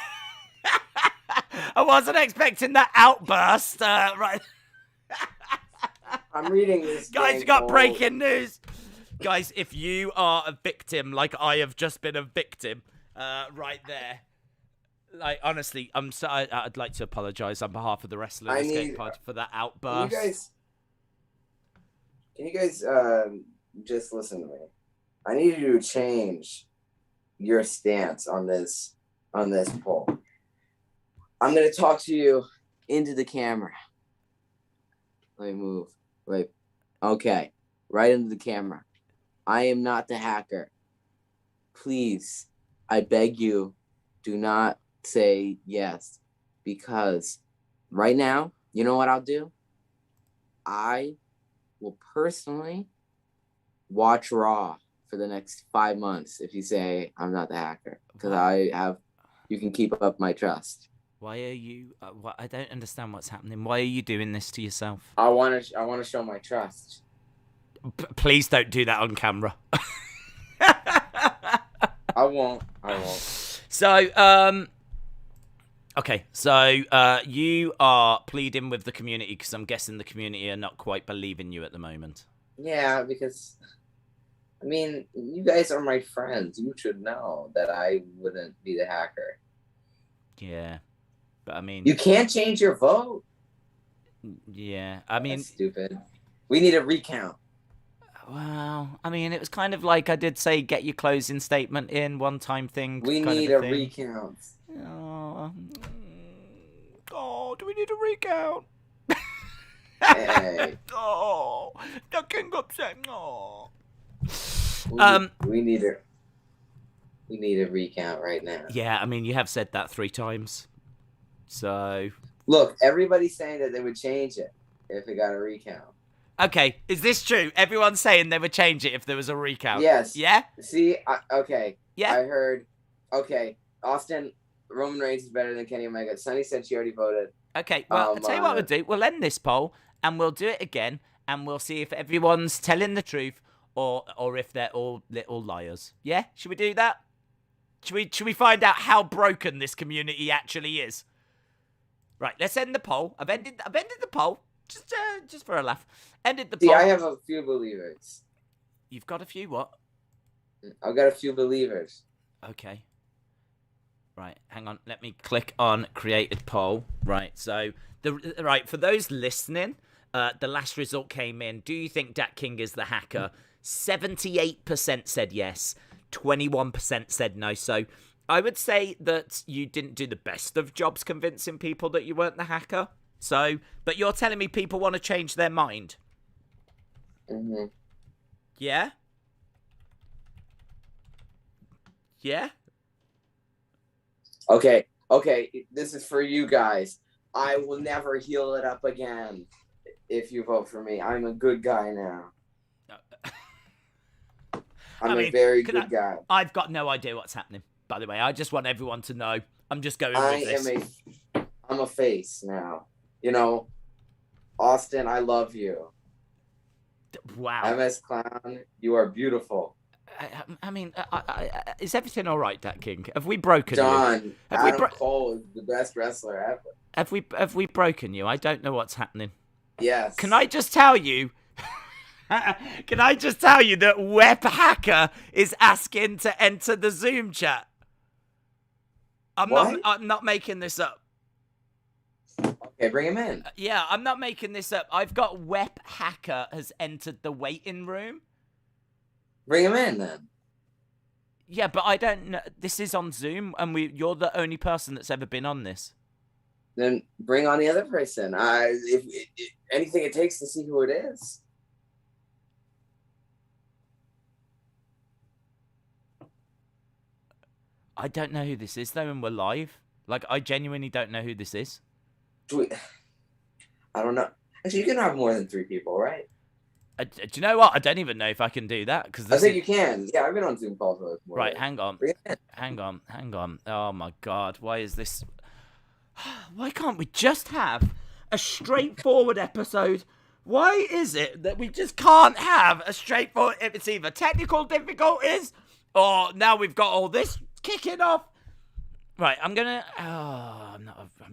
I wasn't expecting that outburst. Right. I'm reading this. Guys, you got breaking news. Guys, if you are a victim, like I have just been a victim, right there. Like, honestly, I'd like to apologize on behalf of the Wrestling Escape Pod for that outburst. Can you guys just listen to me? I need you to change your stance on this poll. I'm gonna talk to you into the camera. Let me move. Wait. Okay. Right into the camera. I am not the hacker. Please, I beg you, do not say yes, because right now, you know what I'll do? I will personally watch Raw for the next 5 months if you say I'm not the hacker, because you can keep up my trust. Why are you? I don't understand what's happening. Why are you doing this to yourself? I want to show my trust. Please don't do that on camera. I won't. So, okay. So, you are pleading with the community because I'm guessing the community are not quite believing you at the moment. Yeah, because, I mean, you guys are my friends. You should know that I wouldn't be the hacker. Yeah. But, I mean... You can't change your vote. Yeah. I mean... That's stupid. We need a recount. Well, I mean, it was kind of like I did say, get your closing statement in, one-time thing. We need a recount. Oh, do we need a recount? Hey. Oh, the king upset. Oh. We need a recount right now. Yeah, I mean, you have said that 3 times. So... Look, everybody's saying that they would change it if it got a recount. Okay, is this true? Everyone's saying they would change it if there was a recount. Yes. Yeah? See, okay. Yeah. I heard, okay, Austin, Roman Reigns is better than Kenny Omega. Sunny said she already voted. Okay, well, I'll tell you what we'll do. We'll end this poll, and we'll do it again, and we'll see if everyone's telling the truth or if they're all little liars. Yeah? Should we do that? Should we find out how broken this community actually is? Right, let's end the poll. I've ended the poll. Just for a laugh. Ended the poll. See, I have a few believers. You've got a few what? I've got a few believers. Okay. Right, hang on. Let me click on created poll. Right, so for those listening, the last result came in. Do you think Dat King is the hacker? 78% said yes. 21% said no. So I would say that you didn't do the best of jobs convincing people that you weren't the hacker. So, but you're telling me people want to change their mind? Mm-hmm. Yeah? Yeah? Okay, this is for you guys. I will never heal it up again if you vote for me. I'm a good guy now. I'm a very good guy. I've got no idea what's happening, by the way. I just want everyone to know. I'm just going with this. I'm a face now. You know, Austin, I love you. Wow. MS Clown, you are beautiful. I mean, is everything all right, Dat King? Have we broken you? John, Adam Cole is the best wrestler ever. Have we broken you? I don't know what's happening. Yes. Can I just tell you? Can I just tell you that Web Hacker is asking to enter the Zoom chat? I'm not making this up. Okay, bring him in. Yeah, I'm not making this up. I've got Web Hacker has entered the waiting room. Bring him in then. Yeah, but I don't know. This is on Zoom, and you're the only person that's ever been on this. Then bring on the other person. If anything it takes to see who it is. I don't know who this is, though, and we're live. Like, I genuinely don't know who this is. I don't know. Actually, you can have more than 3 people, right? Do you know what? I don't even know if I can do that because I think you can. Yeah, I've been on Zoom calls with more. Right, hang on. Oh my God, why is this? Why can't we just have a straightforward episode? Why is it that we just can't have a straightforward? If it's either technical difficulties or now we've got all this kicking off. Right, I'm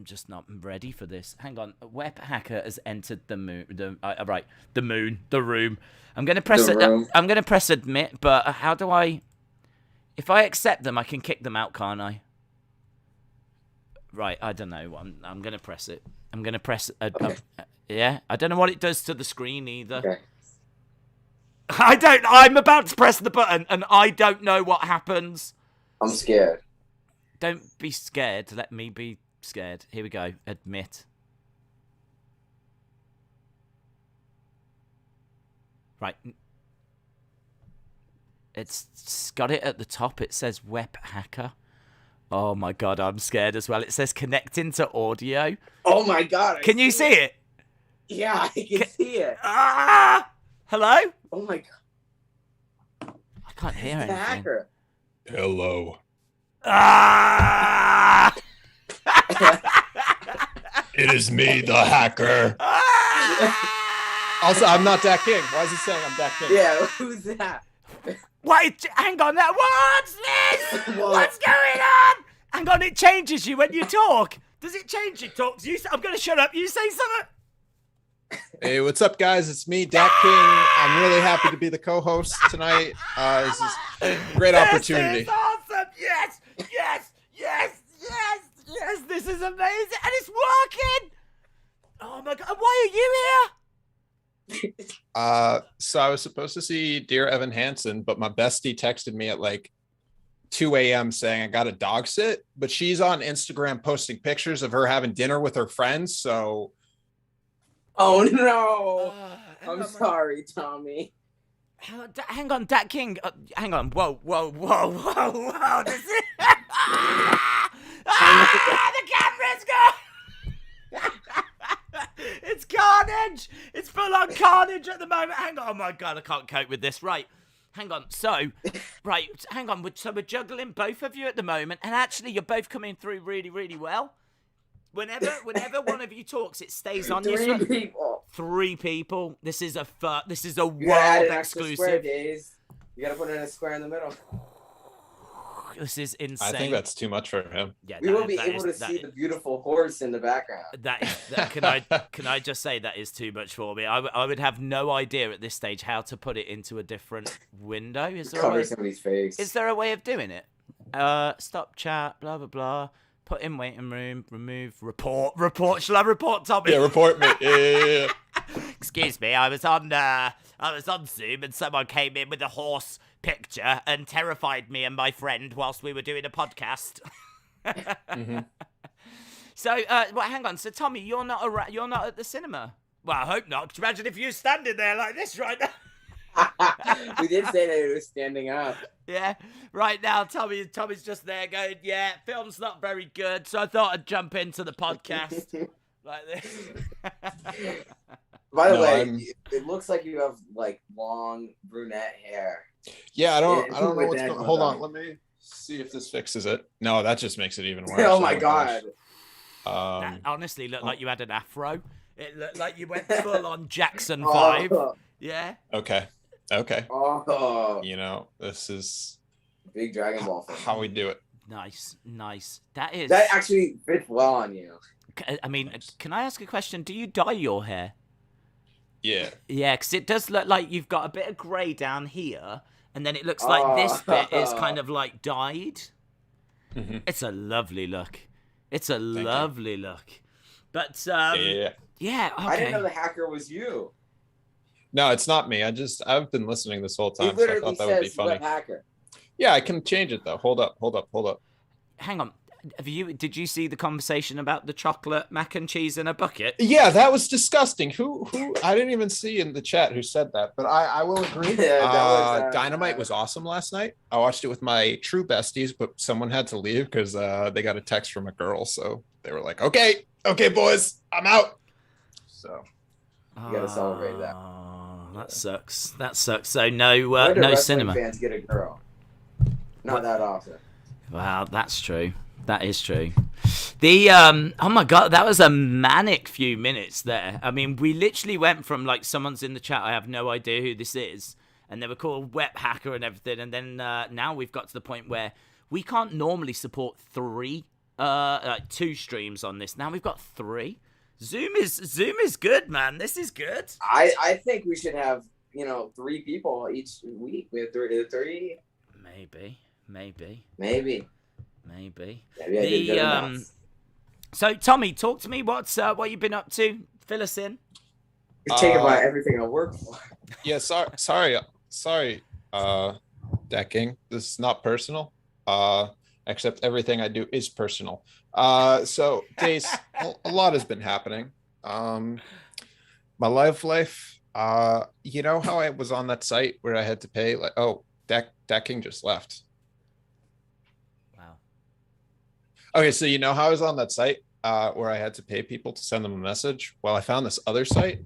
just not ready for this. Hang on, Web Hacker has entered the moon. The room. I'm gonna press it. I'm gonna press admit, but how do I? If I accept them, I can kick them out, can't I? Right, I don't know. I'm gonna press it. I'm gonna press. Yeah, I don't know what it does to the screen either. Okay. I'm about to press the button, and I don't know what happens. I'm scared. Don't be scared. Let me be scared. Here we go. Admit. Right. It's got it at the top. It says Web Hacker. Oh my God, I'm scared as well. It says connecting to audio. Oh my God. Can you see it? Yeah, I can see it. Hello? Oh my God. I can't hear anything. Hacker. Hello. It is me, the hacker. Also, I'm not Dat King. Why is it saying I'm Dat King? Yeah, who's that? Wait, hang on. What's this? What's going on? Hang on, it changes you when you talk. Does it change you talk? I'm going to shut up. You say something. Hey, what's up, guys? It's me, Dat King. I'm really happy to be the co-host tonight. This is a great opportunity. This is awesome. Yes. This is amazing. And it's working. Oh, my God. Why are you here? So I was supposed to see Dear Evan Hansen, but my bestie texted me at like 2 a.m. saying I got a dog sit, but she's on Instagram posting pictures of her having dinner with her friends. So, oh no, I'm sorry, Tommy. Hang on, Dat King. Hang on. Whoa. This is... the camera's gone. It's carnage. It's full on carnage at the moment. Hang on. Oh my God, I can't cope with this. Right. Hang on. So, hang on. So we're juggling both of you at the moment, and actually, you're both coming through really, really well. Whenever one of you talks, it stays on you. 3 people. 3 people. This is a world exclusive. You gotta put in a square in the middle. This is insane. I think that's too much for him. Yeah, we will be able to see the beautiful horse in the background. Can I just say that is too much for me? I would have no idea at this stage how to put it into a different window. Cover somebody's face. Is there a way of doing it? Stop chat. Blah blah blah. Put in waiting room. Remove report. Shall I report Tommy? Yeah, report me. Yeah. Excuse me. I was on Zoom and someone came in with a horse picture and terrified me and my friend whilst we were doing a podcast. Mm-hmm. So, hang on. So, Tommy, you're not at the cinema. Well, I hope not. Could you imagine if you were standing there like this right now? We did say that it was standing up. Yeah, right now, Tommy's just there going, yeah, film's not very good, so I thought I'd jump into the podcast like this. By the way, it looks like you have like long brunette hair. Yeah, I don't know what's going on. Hold on, let me see if this fixes it. No, that just makes it even worse. Oh my God. That honestly looked like you had an afro. It looked like you went full on Jackson 5. Yeah. Okay. Oh. You know, this is big Dragon Ball fan. How we do it. Nice. That actually fits well on you. I mean, can I ask a question? Do you dye your hair? Yeah. Yeah, because it does look like you've got a bit of grey down here, and then it looks like this bit is kind of like dyed. Mm-hmm. It's a lovely look. But yeah. Yeah. Okay. I didn't know the hacker was you. No, it's not me. I've been listening this whole time, so I thought that would be funny. Hacker. Yeah, I can change it though. Hold up. Hang on. Did you see the conversation about the chocolate mac and cheese in a bucket? Yeah, that was disgusting. Who I didn't even see in the chat who said that, but I will agree. Dynamite was awesome last night. I watched it with my true besties, but someone had to leave because they got a text from a girl, so they were like, okay, boys, I'm out. So you gotta celebrate that. That sucks. So no Where do wrestling cinema. fans get a girl? Not that often. Wow, that's true. That is true. The oh my god, that was a manic few minutes there. I mean, we literally went from like someone's in the chat, I have no idea who this is, and they were called Web Hacker and everything, and then now we've got to the point where we can't normally support two streams on this. Now we've got 3. Zoom is good, man. This is good. I think we should have 3 people each week. We have 3. Maybe. So Tommy, talk to me. What you've been up to? Fill us in. You're taking about everything I work for. Yeah, sorry, Dat King. This is not personal. Except everything I do is personal. So Daze, a lot has been happening. My life. You know how I was on that site where I had to pay Dat King just left. Wow. Okay, so you know how I was on that site where I had to pay people to send them a message? Well, I found this other site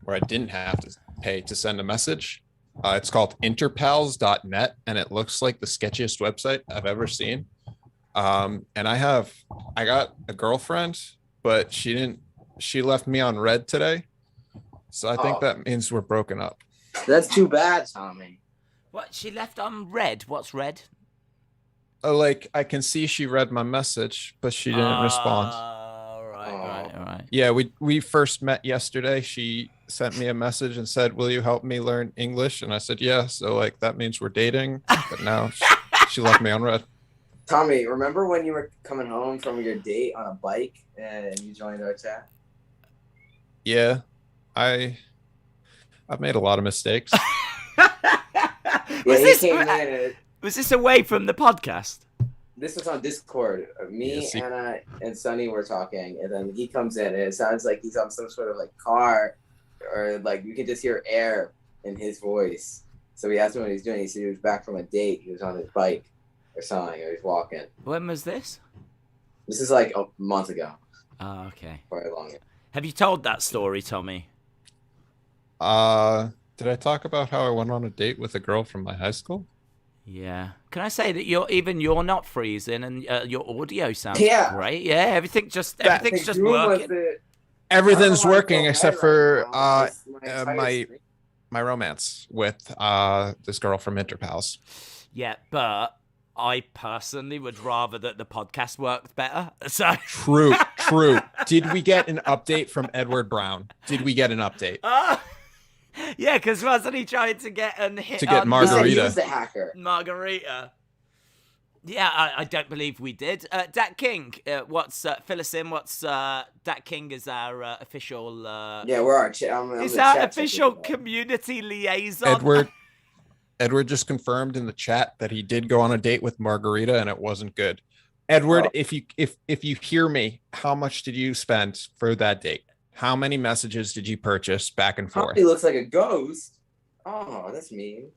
where I didn't have to pay to send a message. It's called interpals.net, and it looks like the sketchiest website I've ever seen. And I got a girlfriend, but she left me on red today. So I think that means we're broken up. That's too bad, Tommy. What, she left on red? What's red? Like, I can see she read my message, but she didn't respond. Right. Yeah, we first met yesterday. She sent me a message and said, "Will you help me learn English?" And I said, "Yeah." So like that means we're dating. But now she left me on red. Tommy, remember when you were coming home from your date on a bike and you joined our chat? Yeah, I've made a lot of mistakes. Was this away from the podcast? This was on Discord. Anna, and Sonny were talking, and then he comes in, and it sounds like he's on some sort of like car, or like you can just hear air in his voice. So we asked him what he's doing. He said he was back from a date. He was on his bike or something, or he's walking. When was this? This is like a month ago. Oh, okay. Quite long. Have you told that story, Tommy? Did I talk about how I went on a date with a girl from my high school? Yeah. Can I say that you're not freezing and your audio sounds great? Yeah, everything's just working. Everything's working except for my romance with this girl from Interpals. Yeah, but I personally would rather that the podcast worked better. So True. Did we get an update from Edward Brown? Did we get an update? Yeah, because wasn't he trying to get Margarita? He was the hacker. Margarita. Yeah, I don't believe we did. Dat King, fill us in. What's Dat King is our official. Yeah, we're our is our official community liaison. Edward just confirmed in the chat that he did go on a date with Margarita and it wasn't good. Edward, if you hear me, how much did you spend for that date? How many messages did you purchase back and forth? Tommy looks like a ghost. Oh, that's mean.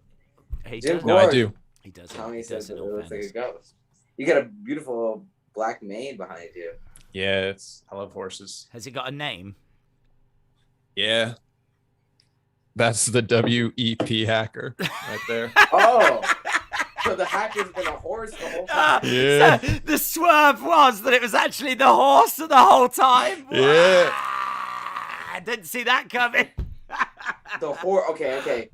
No, I do. He does. Tommy says it looks like a ghost. You got a beautiful black mane behind you. Yeah, I love horses. Has it got a name? Yeah. That's the WEP hacker right there. Oh. So the hacker's been a horse the whole time? Yeah. So the swerve was that it was actually the horse the whole time? Yeah. I didn't see that coming. The horse. Okay.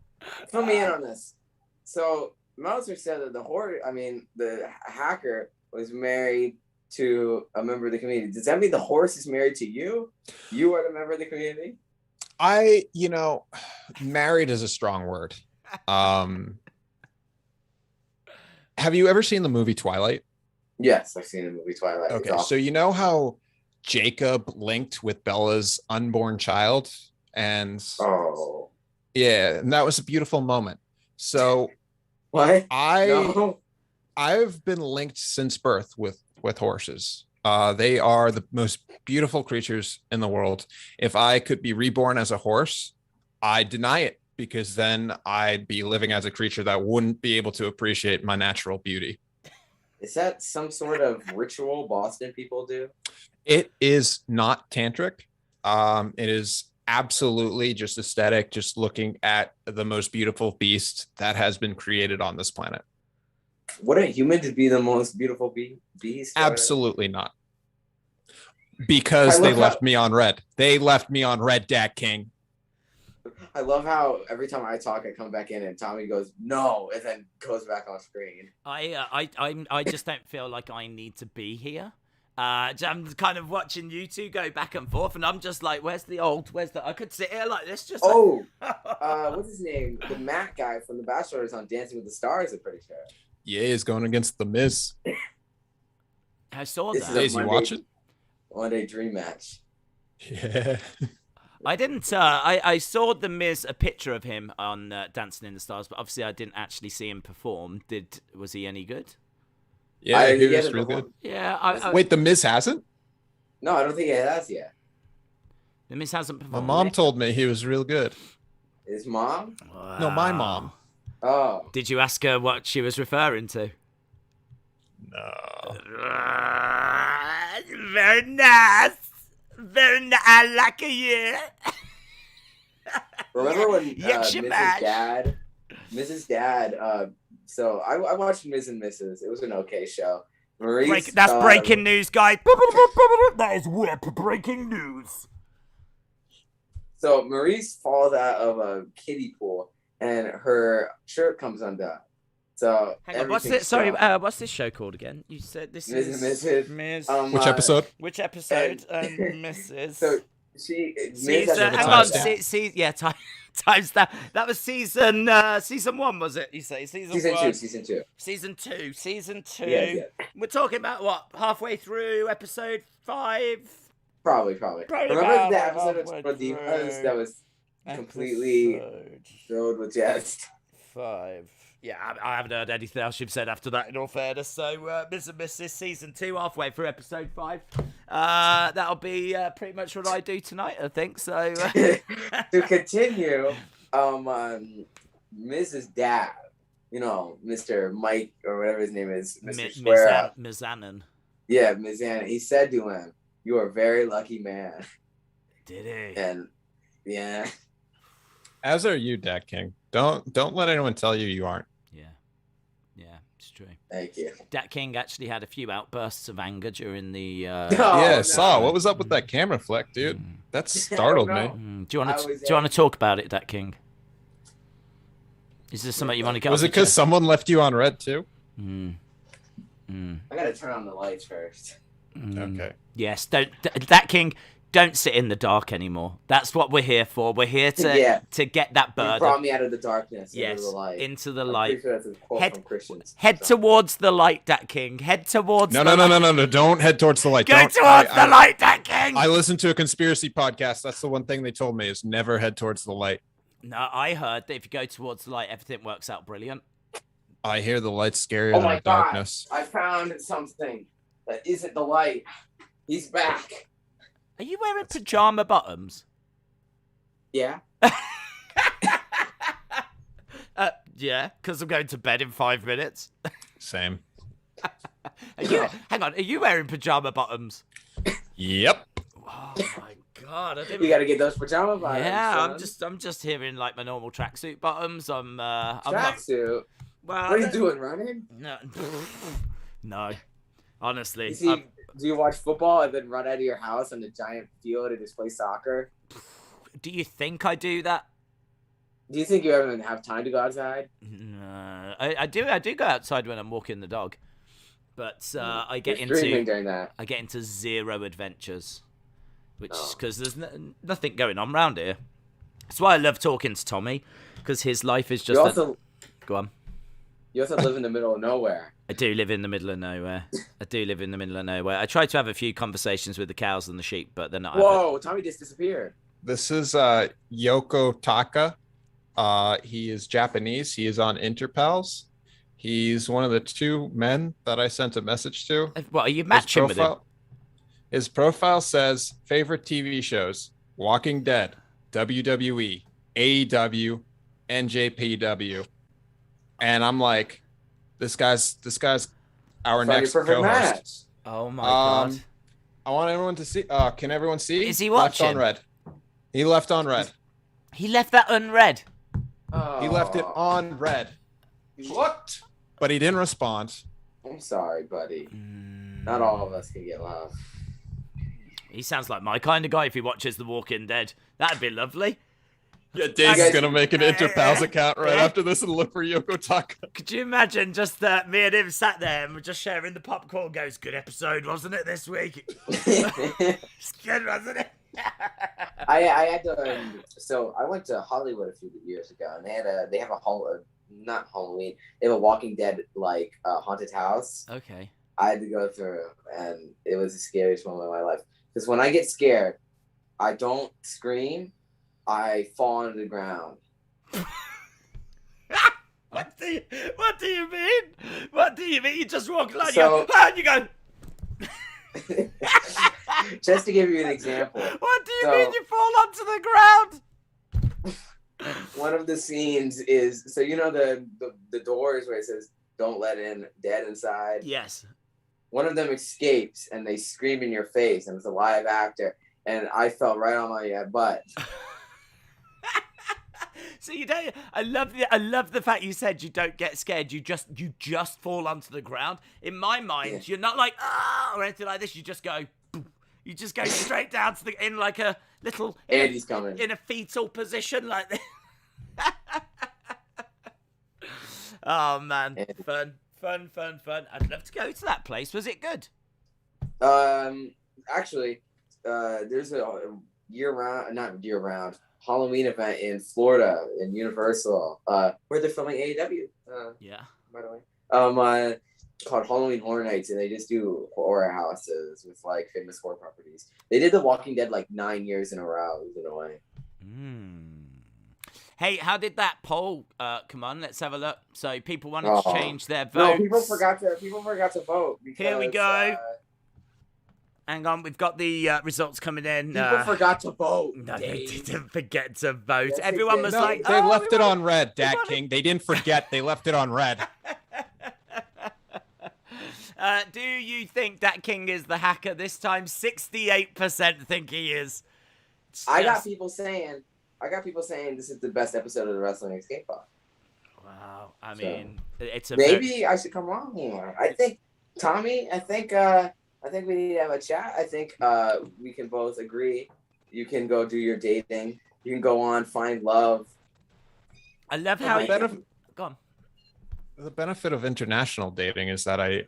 Fill me in on this. So Mouser said that the hacker was married to a member of the community. Does that mean the horse is married to you? You are the member of the community? Married is a strong word. Have you ever seen the movie Twilight? Yes, I've seen the movie Twilight. Okay, so you know how Jacob linked with Bella's unborn child? And yeah, and that was a beautiful moment. So what? I've been linked since birth with horses. They are the most beautiful creatures in the world. If I could be reborn as a horse, I deny it, because then I'd be living as a creature that wouldn't be able to appreciate my natural beauty. Is that some sort of ritual Boston people do? It is not tantric. It is absolutely just aesthetic, just looking at the most beautiful beast that has been created on this planet. Wouldn't humans be the most beautiful beast? Absolutely not. Because they left me on red. They left me on red, Dat King. I love how every time I talk, I come back in and Tommy goes, no, and then goes back on screen. I just don't feel like I need to be here. I'm kind of watching you two go back and forth, and I'm just like, where's the I could sit here like this, just what's his name? The Matt guy from The Bachelor is on Dancing with the Stars, I'm pretty sure. Yeah, he's going against The Miz. I saw This that. Daze, you watching? One-day dream match. Yeah. I didn't. I saw The Miz, a picture of him on Dancing in the Stars, but obviously I didn't actually see him perform. Was he any good? Yeah, he was real good. Yeah. Wait, The Miz hasn't? No, I don't think he has yet. The Miz hasn't performed. My mom told me he was real good. His mom? No, my mom. Oh. Did you ask her what she was referring to? No. Very nice. Very nice. I like it, yeah. Remember when Mrs. Dad, so I watched Ms. and Mrs. It was an okay show. That's breaking news, guys. That is whip breaking news. So Maurice falls out of a kiddie pool and her shirt comes undone. So hang on, what's it? Sorry, what's this show called again? You said this is Ms. Which episode? Which episode? Mrs. So season. Hang on, times that. That was season 1, was it? You say season 1. Season two. Yeah. We're talking about what? Halfway through episode 5. Probably. Remember the episode of Divas that was completely filled with jest? 5. Yeah, I haven't heard anything else you've said after that, in all fairness. So, Ms. and Mrs. season 2, halfway through episode 5. That'll be pretty much what I do tonight, I think. So, to continue, Mrs. Dad, Mr. Mike or whatever his name is, Mizanin. Yeah, Mizanin. He said to him, "You are a very lucky man." Did he? And yeah. As are you, Dat King. Don't let anyone tell you aren't. Yeah, it's true. Thank you. Dat King actually had a few outbursts of anger during the. Saw. What was up with that camera flick, dude? That startled me. Do you want to talk about it, Dat King? Is this something you want to get? Was it because someone left you on red too? I gotta turn on the lights first. Okay. Yes. Dat King. Don't sit in the dark anymore. That's what we're here for. We're here to get that bird. You brought me out of the darkness into the light. Into the light. Sure that's a quote from Christians. Head towards the light, Dat King. Head towards No. Don't head towards the light. Go towards the light, Dat King. I listened to a conspiracy podcast. That's the one thing they told me is never head towards the light. No, I heard that if you go towards the light, everything works out brilliant. I hear the light's scarier than the darkness. I found something that isn't the light. He's back. Are you wearing pajama bottoms? Yeah. Yeah, because I'm going to bed in 5 minutes. Same. Hang on, are you wearing pajama bottoms? Yep. Oh my god! You gotta get those pajama bottoms. Yeah, I'm just hearing like my normal tracksuit bottoms. Tracksuit. Well, what are you doing, running? No. Honestly. Do you watch football and then run out of your house on the giant field and just play soccer? Do you think I do that? Do you think you ever have time to go outside? No, I do go outside when I'm walking the dog, but I get into zero adventures, which is because there's nothing going on around here. That's why I love talking to Tommy, because his life is just. Go on. You also live in the middle of nowhere. I do live in the middle of nowhere. I try to have a few conversations with the cows and the sheep, but they're not. Whoa, Tommy just disappeared. This is Yoko Taka. He is Japanese. He is on Interpals. He's one of the 2 men that I sent a message to. What, are you matching with him? His profile says favorite TV shows: Walking Dead, WWE, AEW, NJPW. And I'm like, this guy's our Find your next perfect co-host. match. Oh my god. I want everyone to see. Can everyone see? Is he Left watching? on red. He left on red. He left that unread. Oh, He left it on red. He looked, but he didn't respond. I'm sorry, buddy. Not all of us can get love. He sounds like my kind of guy if he watches The Walking Dead. That'd be lovely. Yeah, Daze is gonna make an Interpals account right after this and look for Yoko Taka. Could you imagine just me and him sat there and we're just sharing the popcorn? Goes, good episode, wasn't it this week? It's good, wasn't it? I had to. So I went to Hollywood a few years ago, and they have not Halloween. They have a Walking Dead like haunted house. Okay. I had to go through, and it was the scariest moment of my life. Because when I get scared, I don't scream. I fall onto the ground. What do you mean? What do you mean? You just walk along, So- you go. Just to give you an example, What do you mean you fall onto the ground? one of the scenes is so you know the doors where it says "Don't let in dead inside." Yes. One of them escapes and they scream in your face, and it's a live actor, and I fell right on my butt. So you don't. I love the fact you said you don't get scared. You just fall onto the ground. In my mind, you're not like or anything like this. You just go. Boom. You just go straight down to in like a little. Andy's coming in a fetal position like this. Oh man, fun. I'd love to go to that place. Was it good? Actually, there's a not year round Halloween event in Florida in Universal, where they're filming AEW. Yeah. By the way, called Halloween Horror Nights, and they just do horror houses with like famous horror properties. They did The Walking Dead like 9 years in a row. In a way. Hey, how did that poll come on? Let's have a look. So people wanted to change their votes. No, people forgot to vote. Because, Here we go. Hang on, we've got the results coming in. People forgot to vote. No, they didn't forget to vote. Yes, Everyone was No, like, they left it on red, Dat King. They didn't forget. They left it on red. Do you think Dat King is the hacker this time? 68% think he is. I got people saying this is the best episode of the Wrestling Escape Pod. Wow. I mean, it's a maybe I should come on here. I think Tommy. I think we need to have a chat. I think we can both agree. You can go do your dating. You can go on find love. I love how Go on. The benefit of international dating is that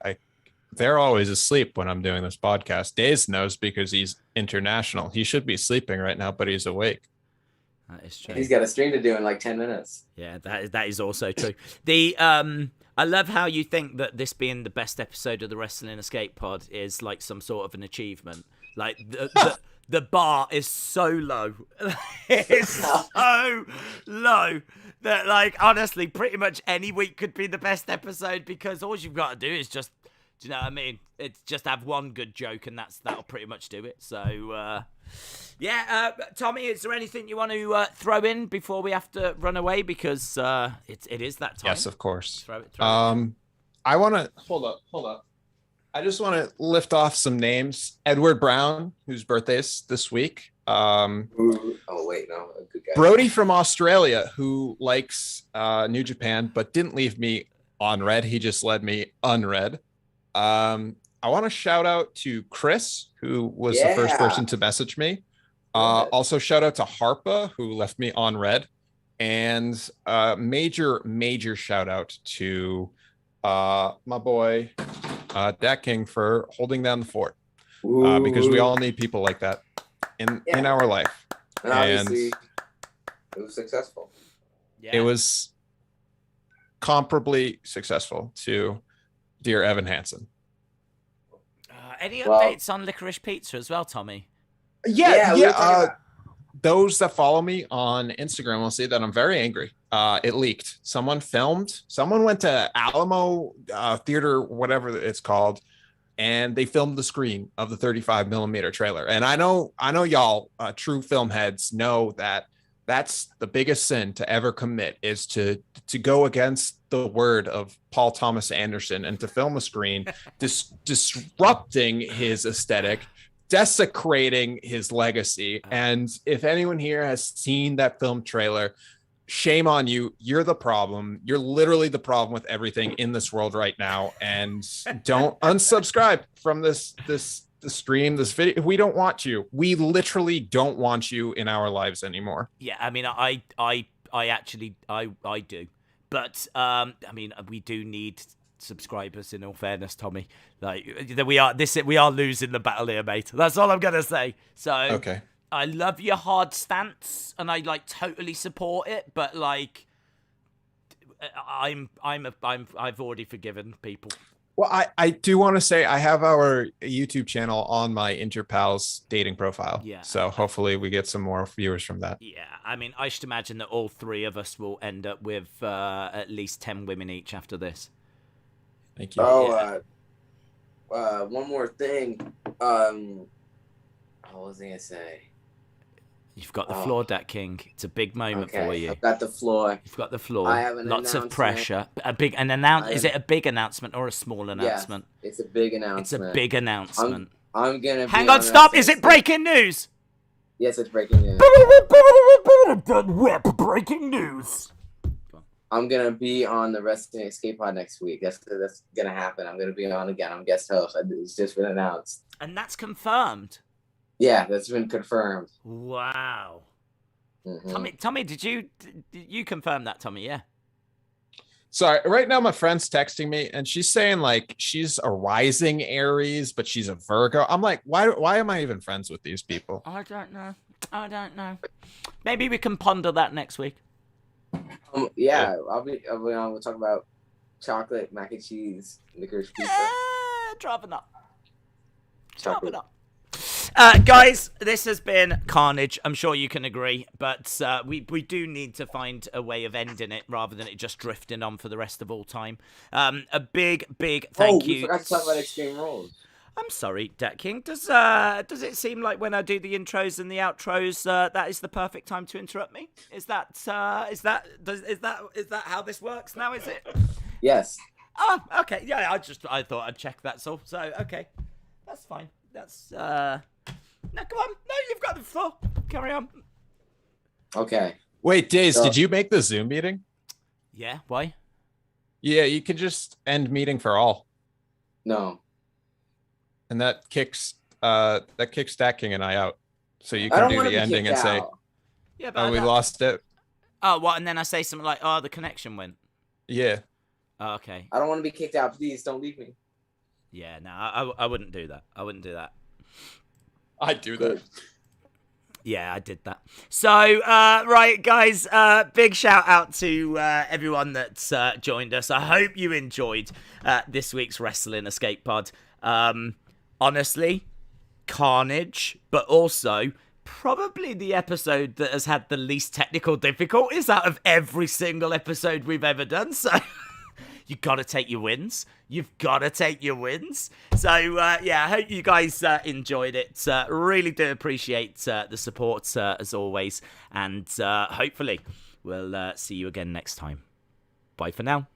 they're always asleep when I'm doing this podcast. Daze knows because he's international. He should be sleeping right now, but he's awake. That is true. He's got a stream to do in like 10 minutes. Yeah, that is also true. I love how you think that this being the best episode of the Wrestling Escape Pod is like some sort of an achievement. Like the bar is so low. It's so low that like honestly, pretty much any week could be the best episode because all you've got to do is just, do you know what I mean? It's just have one good joke and that'll pretty much do it. So Tommy, is there anything you want to throw in before we have to run away? Because it is that time. Yes, of course. Throw it. I want to hold up. I just want to lift off some names. Edward Brown, whose birthday is this week. Oh wait, no, a good guy. Brody from Australia, who likes New Japan, but didn't leave me on red. He just led me unread. I want to shout out to Chris, who was the first person to message me. Also shout out to Harpa, who left me on red, and major shout out to my boy Dat King for holding down the fort, because we all need people like that in our life. And obviously, it was successful. Yeah. It was comparably successful to dear Evan Hansen. Any updates on Licorice Pizza as well, Tommy? Yeah. Those that follow me on Instagram will see that I'm very angry. It leaked. Someone went to Alamo Theater, whatever it's called, and they filmed the screen of the 35 millimeter trailer. And I know y'all true film heads know that That's the biggest sin to ever commit, is to go against the word of Paul Thomas Anderson and to film a screen, disrupting his aesthetic, desecrating his legacy. And if anyone here has seen that film trailer, shame on you. You're the problem. You're literally the problem with everything in this world right now. And don't unsubscribe from this stream, this video. We don't want you. We literally don't want you in our lives anymore. Yeah, I mean, I actually do, but I mean, we do need subscribers. In all fairness, Tommy, like we are losing the battle here, mate. That's all I'm gonna say. So okay, I love your hard stance, and I like totally support it, but like, I've already forgiven people. Well, I do want to say I have our YouTube channel on my Interpals dating profile. Yeah. So hopefully we get some more viewers from that. Yeah, I mean, I should imagine that all three of us will end up with at least 10 women each after this. Thank you. One more thing. What was I gonna say? You've got the floor, Dat King. It's a big moment for you. I've got the floor. You've got the floor. I have lots of pressure. Is it a big announcement or a small announcement? It's a big announcement. It's a big announcement. I'm gonna hang on. Stop! Is it breaking news? Yes, it's breaking news. Breaking news. I'm gonna be on the Wrestling Escape Pod next week. That's gonna happen. I'm gonna be on again. I'm guest host. It's just been announced. And that's confirmed. Yeah, that's been confirmed. Wow. Mm-hmm. Tommy, did you confirm that, Tommy? Yeah. Sorry, right now my friend's texting me and she's saying like she's a rising Aries, but she's a Virgo. I'm like, why am I even friends with these people? I don't know. Maybe we can ponder that next week. Yeah, we'll talk about chocolate, mac and cheese, licorice pizza. Drop it up. Guys, this has been carnage. I'm sure you can agree, but we do need to find a way of ending it rather than it just drifting on for the rest of all time. A big thank you. We forgot to talk about Extreme Rules. I'm sorry, Dat King. Does it seem like when I do the intros and the outros, that is the perfect time to interrupt me? Is that how this works now? Is it? Yes. Oh, okay. Yeah, I thought I'd check that. So okay, that's fine. That's no, come on. No, you've got the floor. Carry on. Okay. Wait, Daze, did you make the Zoom meeting? Yeah. Why? Yeah, you could just end meeting for all. No. And that kicks Dat King and I out. So you can do the ending and say, yeah, but we lost it. Oh, what? And then I say something like, oh, the connection went. Yeah. Oh, okay. I don't want to be kicked out. Please don't leave me. Yeah, no, I wouldn't do that. I do that. Yeah, I did that. So, right, guys, big shout out to everyone that's joined us. I hope you enjoyed this week's Wrestling Escape Pod. Honestly, carnage, but also probably the episode that has had the least technical difficulties out of every single episode we've ever done. So you got to take your wins. You've got to take your wins. So, yeah, I hope you guys enjoyed it. Really do appreciate the support, as always. And hopefully we'll see you again next time. Bye for now.